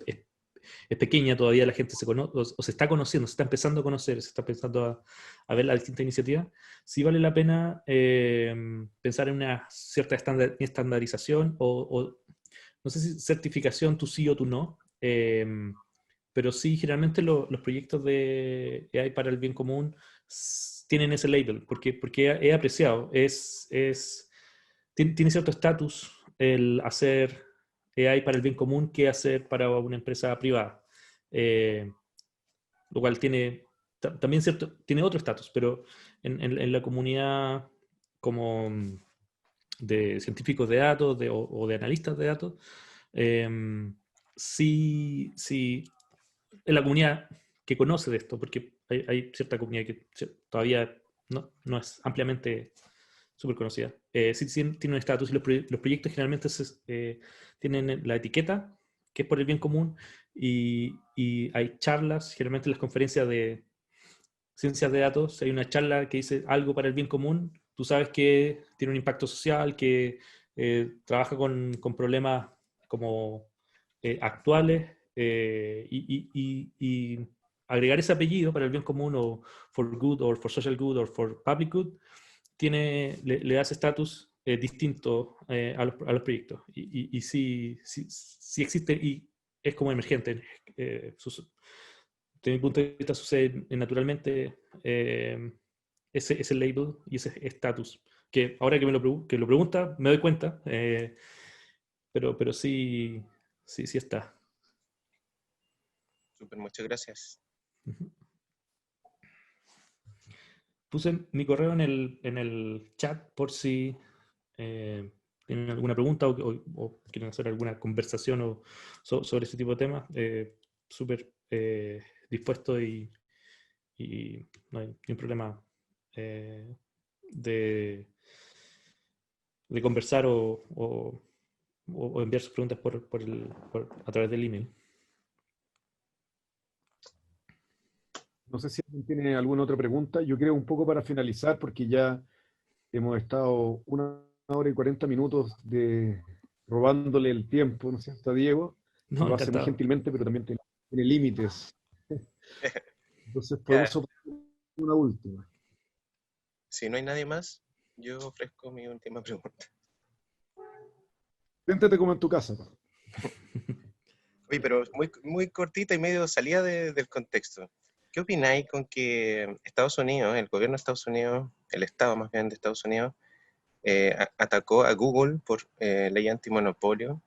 es pequeña, todavía la gente se conoce, o se está conociendo, se está empezando a conocer, se está empezando a ver las distintas iniciativas. Sí vale la pena pensar en una cierta estandarización o no sé si certificación, tú sí o tú no, pero sí generalmente los proyectos de AI para el bien común tienen ese label, porque he apreciado, tiene cierto estatus el hacer AI para el bien común que hacer para una empresa privada. Lo cual también tiene otro estatus, pero en la comunidad como de científicos de datos o de analistas de datos, sí, en la comunidad que conoce de esto, porque hay cierta comunidad que todavía no es ampliamente súper conocida. Sí tiene un estatus y los proyectos generalmente tienen la etiqueta, que es por el bien común, y hay charlas, generalmente en las conferencias de ciencias de datos, hay una charla que dice algo para el bien común, tú sabes que tiene un impacto social, que trabaja con problemas como actuales, y agregar ese apellido para el bien común, o for good, o for social good, o for public good, le da ese estatus distinto a los proyectos. Y sí existe, y es como emergente. Desde mi punto de vista sucede naturalmente ese label y ese estatus. Que ahora que que lo pregunta, me doy cuenta, pero sí está.
Súper, muchas gracias.
Uh-huh. Puse mi correo en el chat por si tienen alguna pregunta o quieren hacer alguna conversación sobre ese tipo de temas. Súper dispuesto y no hay ningún problema de conversar o enviar sus preguntas a través del email.
No sé si alguien tiene alguna otra pregunta. Yo creo un poco para finalizar, porque ya hemos estado 1 hora y 40 minutos robándole el tiempo, ¿no es cierto?, a Diego.
No,
Lo hace muy
encantado.
gentilmente, pero también tiene límites. Entonces, por
Ya.
eso, una última.
Si no hay nadie más, yo ofrezco mi última pregunta.
Siéntate como en tu casa.
Oye, pero muy, muy cortita y medio salida del contexto. ¿Qué opináis con que Estados Unidos, el gobierno de Estados Unidos, el Estado más bien de Estados Unidos, atacó a Google por ley antimonopolio,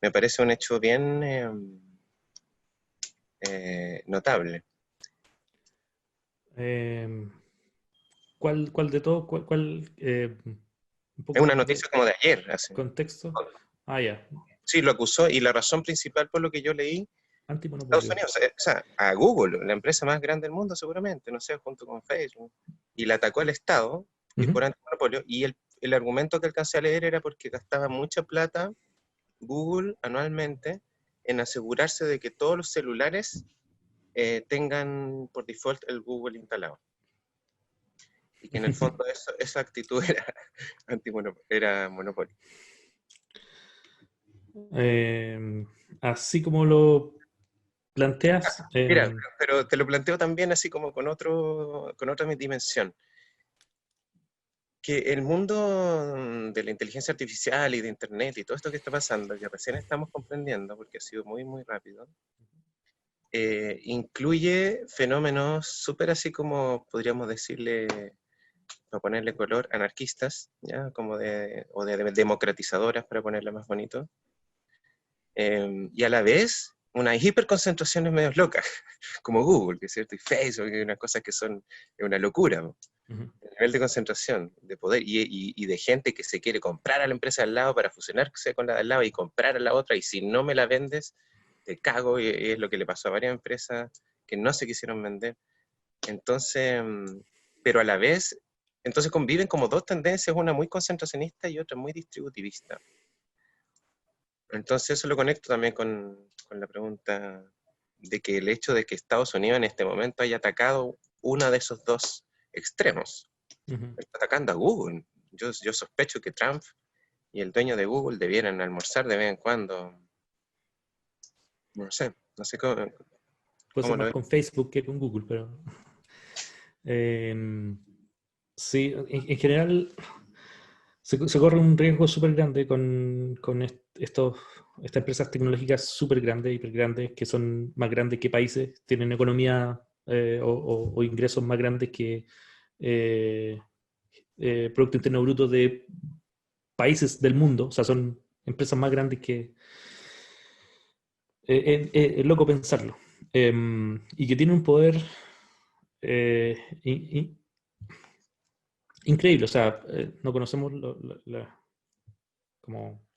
me parece un hecho bien notable.
¿Cuál de todo? Un poco
Es una noticia como de ayer. Así.
¿Contexto? Ah, ya.
Sí, lo acusó, y la razón principal por lo que yo leí,
Antimonopolio.
Estados Unidos, o sea, a Google, la empresa más grande del mundo seguramente, no sé, junto con Facebook, y la atacó el Estado y por antimonopolio, y el argumento que alcancé a leer era porque gastaba mucha plata Google anualmente en asegurarse de que todos los celulares tengan por default el Google instalado. Y que en el fondo esa actitud era monopolio.
Así como lo planteas.
Mira, pero te lo planteo también así como con otra dimensión. Que el mundo de la inteligencia artificial y de Internet y todo esto que está pasando, que recién estamos comprendiendo porque ha sido muy, muy rápido, incluye fenómenos súper así como, podríamos decirle, para ponerle color, anarquistas, ¿ya? Como o de democratizadoras, para ponerle más bonito. Y a la vez, unas hiperconcentraciones medio locas, como Google, ¿es cierto? Y Facebook, y unas cosas que son una locura, ¿no? El nivel de concentración, de poder, y de gente que se quiere comprar a la empresa al lado para fusionarse con la de al lado y comprar a la otra, y si no me la vendes, te cago, y es lo que le pasó a varias empresas que no se quisieron vender. Entonces, pero a la vez, entonces conviven como dos tendencias, una muy concentracionista y otra muy distributivista. Entonces eso lo conecto también con la pregunta de que el hecho de que Estados Unidos en este momento haya atacado uno de esos dos extremos, está atacando a Google. Yo sospecho que Trump y el dueño de Google debieran almorzar de vez en cuando. No sé cómo.
Puede ser más con Facebook que con Google, pero sí, en general se corre un riesgo súper grande con estas empresas tecnológicas súper grandes, hiper grandes, que son más grandes que países, tienen economía o ingresos más grandes que Producto Interno Bruto de países del mundo, o sea, son empresas más grandes que... es loco pensarlo. Y que tienen un poder increíble, o sea, no conocemos como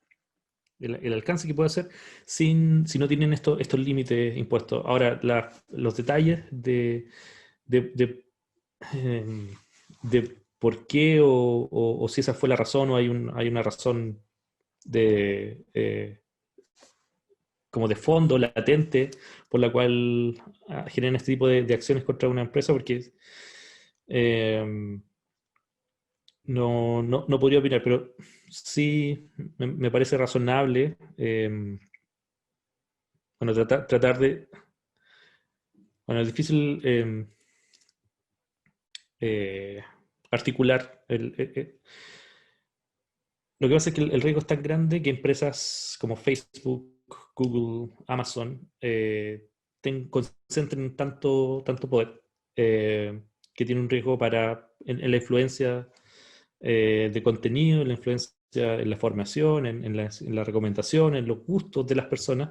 el alcance que puede hacer si no tienen estos límites impuestos. Ahora, los detalles de por qué o si esa fue la razón o hay una razón como de fondo, latente, por la cual generan este tipo de acciones contra una empresa, porque no podría opinar, pero sí me parece razonable tratar de... Bueno, es difícil articular lo que pasa es que el riesgo es tan grande que empresas como Facebook, Google, Amazon concentren tanto poder que tiene un riesgo en la influencia de contenido, en la influencia en la formación, en la recomendación, en los gustos de las personas.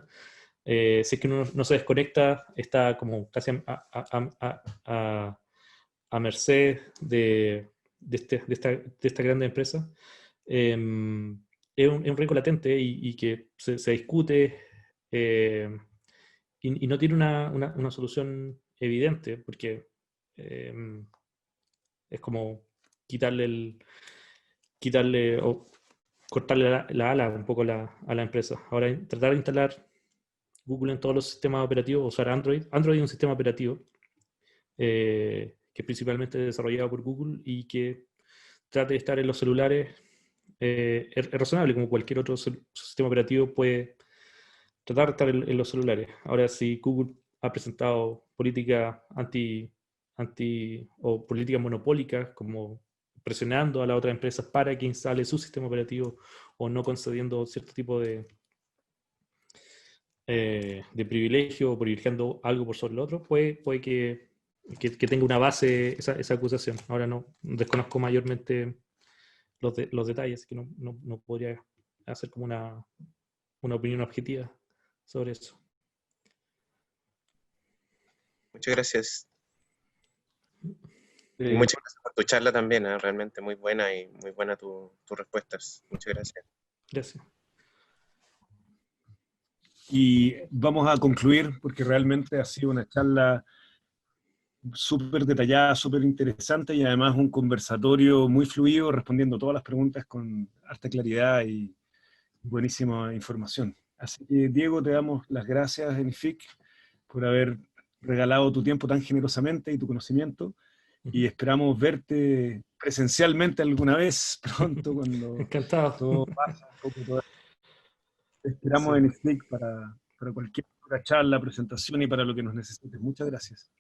Si es que uno no se desconecta, está como casi a merced de esta grande empresa. Es un riesgo latente y que se discute y no tiene una solución evidente, porque es como quitarle o cortarle la ala un poco a la empresa. Ahora, tratar de instalar Google en todos los sistemas operativos, usar Android. Android es un sistema operativo que es principalmente desarrollado por Google y que trate de estar en los celulares. Es razonable, como cualquier otro sistema operativo puede tratar de estar en los celulares. Ahora, si Google ha presentado políticas o políticas monopólicas, como presionando a las otras empresas para que instale su sistema operativo o no concediendo cierto tipo de privilegio o privilegiando algo por sobre lo otro, puede que tenga una base esa acusación. Ahora no desconozco mayormente los detalles, que no podría hacer como una opinión objetiva sobre eso.
Muchas gracias. Y muchas gracias por tu charla también, realmente muy buena y muy buena tus respuestas. Muchas gracias.
Gracias.
Y vamos a concluir porque realmente ha sido una charla súper detallada, súper interesante y además un conversatorio muy fluido, respondiendo todas las preguntas con harta claridad y buenísima información. Así que, Diego, te damos las gracias en IFIC por haber regalado tu tiempo tan generosamente y tu conocimiento, y esperamos verte presencialmente alguna vez pronto cuando
Encantado.
todo pasa un poco. Te esperamos en IFIC para cualquier otra charla, presentación y para lo que nos necesites. Muchas gracias.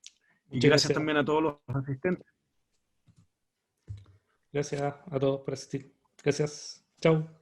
Y gracias también a todos los asistentes.
Gracias a todos por asistir. Gracias. Chao.